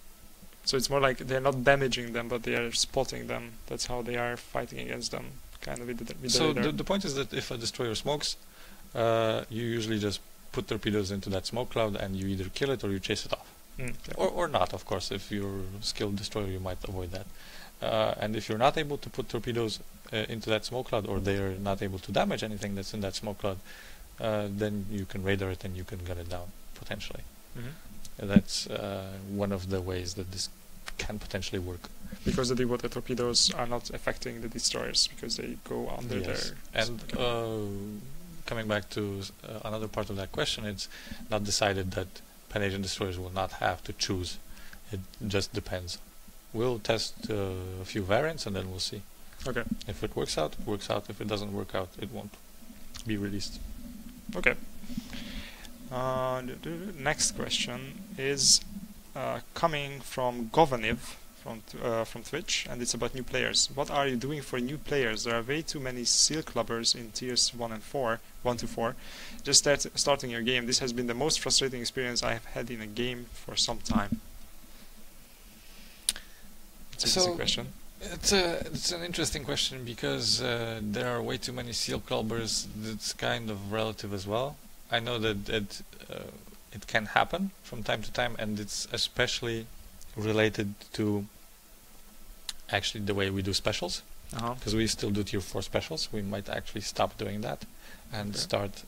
So it's more like they're not damaging them, but they are spotting them. That's how they are fighting against them, kind of with the So radar. the point is that if a destroyer smokes, you usually just put torpedoes into that smoke cloud and you either kill it or you chase it off. Okay. Or not, of course. If you're a skilled destroyer, you might avoid that. And if you're not able to put torpedoes into that smoke cloud, or they're not able to damage anything that's in that smoke cloud, then you can radar it and you can gun it down, potentially. That's one of the ways that this can potentially work. Because the deep water torpedoes are not affecting the destroyers, because they go under their... And coming back to another part of that question, it's not decided that Pan-Asian destroyers will not have to choose. It just depends. We'll test a few variants and then we'll see. Okay. If it works out, it works out. If it doesn't work out, it won't be released. Okay. Next question is coming from Govaniv from Twitch, and it's about new players. What are you doing for new players? There are way too many seal clubbers in tiers 1 to 4. Just starting your game. This has been the most frustrating experience I have had in a game for some time. It's an interesting question. It's an interesting question because there are way too many seal clubbers. It's kind of relative as well. I know that it can happen from time to time, and it's especially related to actually the way we do specials. Because we still do tier 4 specials. We might actually stop doing that and start,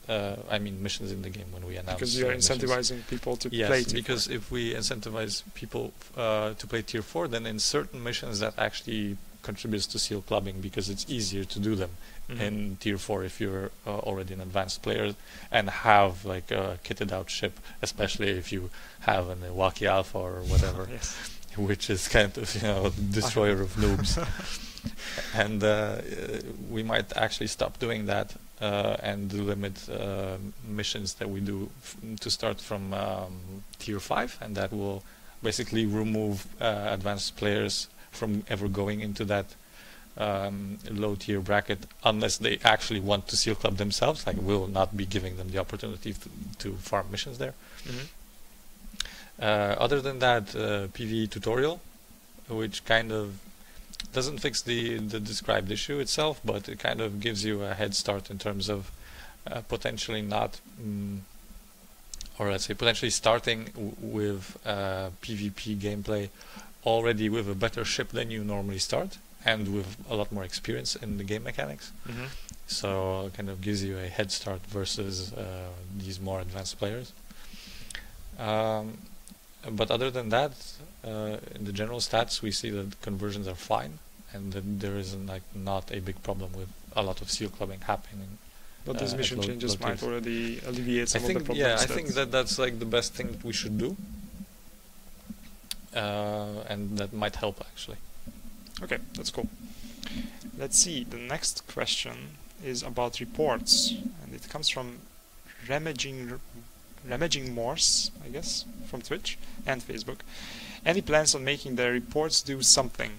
missions in the game when we announce. Because you are incentivizing people to play tier 4. Yes, because if we incentivize people to play tier 4, then in certain missions that actually contributes to seal clubbing, because it's easier to do them in tier 4 if you're already an advanced player and have like a kitted out ship, especially if you have an Iwaki Alpha or whatever, which is kind of destroyer of noobs. And we might actually stop doing that and limit missions that we do to start from tier 5, and that will basically remove advanced players from ever going into that low tier bracket unless they actually want to seal club themselves. Like, we'll not be giving them the opportunity to farm missions there. Other than that, PvE tutorial, which kind of doesn't fix the described issue itself, but it kind of gives you a head start in terms of potentially not, or let's say potentially starting with PvP gameplay already with a better ship than you normally start, and with a lot more experience in the game mechanics. So it kind of gives you a head start versus these more advanced players. But other than that, in the general stats, we see that conversions are fine, and that there is not a big problem with a lot of seal clubbing happening. But these mission changes might already alleviate some of the problems. Yeah, I think that's like the best thing that we should do, and that might help actually. Okay, that's cool. Let's see. The next question is about reports, and it comes from Ramaging Morse, I guess, from Twitch and Facebook. Any plans on making the reports do something?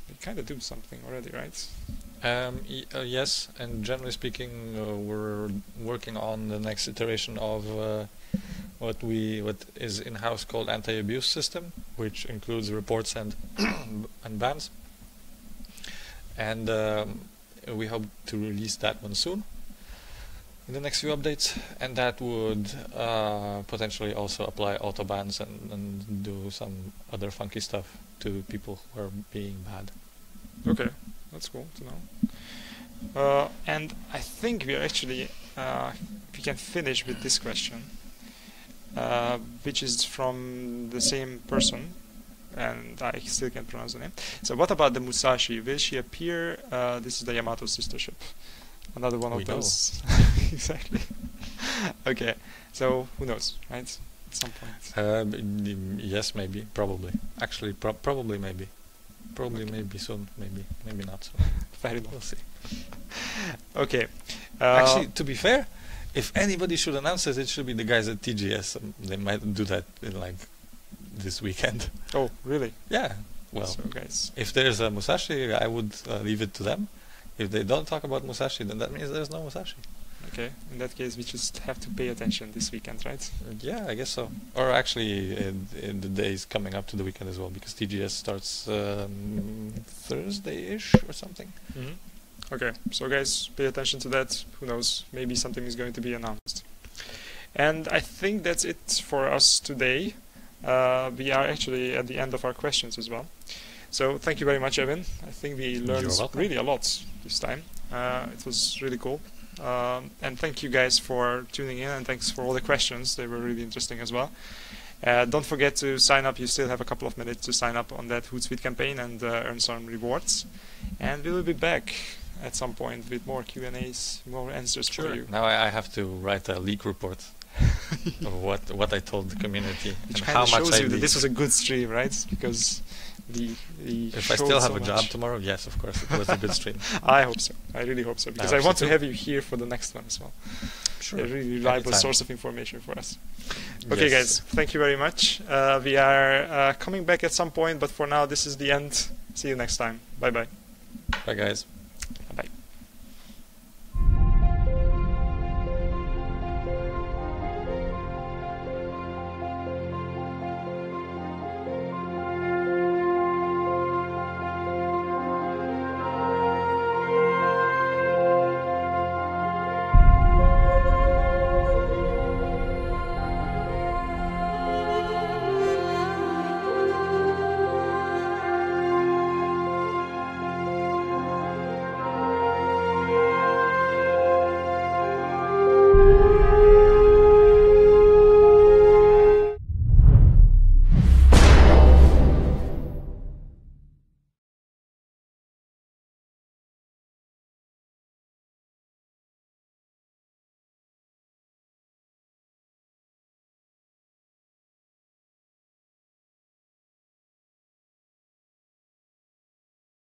They kind of do something already, right? Yes, and generally speaking, we're working on the next iteration of what is in-house called anti-abuse system, which includes reports and and bans. And we hope to release that one soon in the next few updates, and that would potentially also apply auto bans and do some other funky stuff to people who are being bad. Okay, that's cool to know. And I think we are actually we can finish with this question, which is from the same person, and I still can't pronounce the name. So what about the Musashi? Will she appear? This is the Yamato sister ship. Another one of those. Exactly. Okay, so who knows, right? At some point. Yes, maybe, probably. Actually, probably, maybe. Probably, maybe soon, maybe not soon. Fair enough. We'll see. Okay. Actually, to be fair, if anybody should announce it, it should be the guys at TGS. They might do that in like this weekend. Oh, really? Yeah. Well, so guys, if there's a Musashi, I would leave it to them. If they don't talk about Musashi, then that means there's no Musashi. Okay, in that case we just have to pay attention this weekend, right? Yeah, I guess so. Or actually in the days coming up to the weekend as well, because TGS starts Thursday-ish or something. Mm-hmm. Okay, so guys, pay attention to that. Who knows, maybe something is going to be announced. And I think that's it for us today. We are actually at the end of our questions as well. So thank you very much, Ev1n. I think we learned really a lot this time. It was really cool. And thank you guys for tuning in, and thanks for all the questions. They were really interesting as well. Don't forget to sign up. You still have a couple of minutes to sign up on that Hootsuite campaign and earn some rewards. And we will be back at some point with more Q&As, more answers for you. Now I have to write a leak report of what I told the community. Which and kind of how much shows I you that leaked. this was a good stream, right? Because if I still have a job tomorrow, yes, of course, it was a good stream. I hope so. I really hope so, because I want to have you here for the next one as well. Sure. A really reliable source of information for us. Okay, guys, thank you very much. We are coming back at some point, but for now, this is the end. See you next time. Bye-bye. Bye, guys.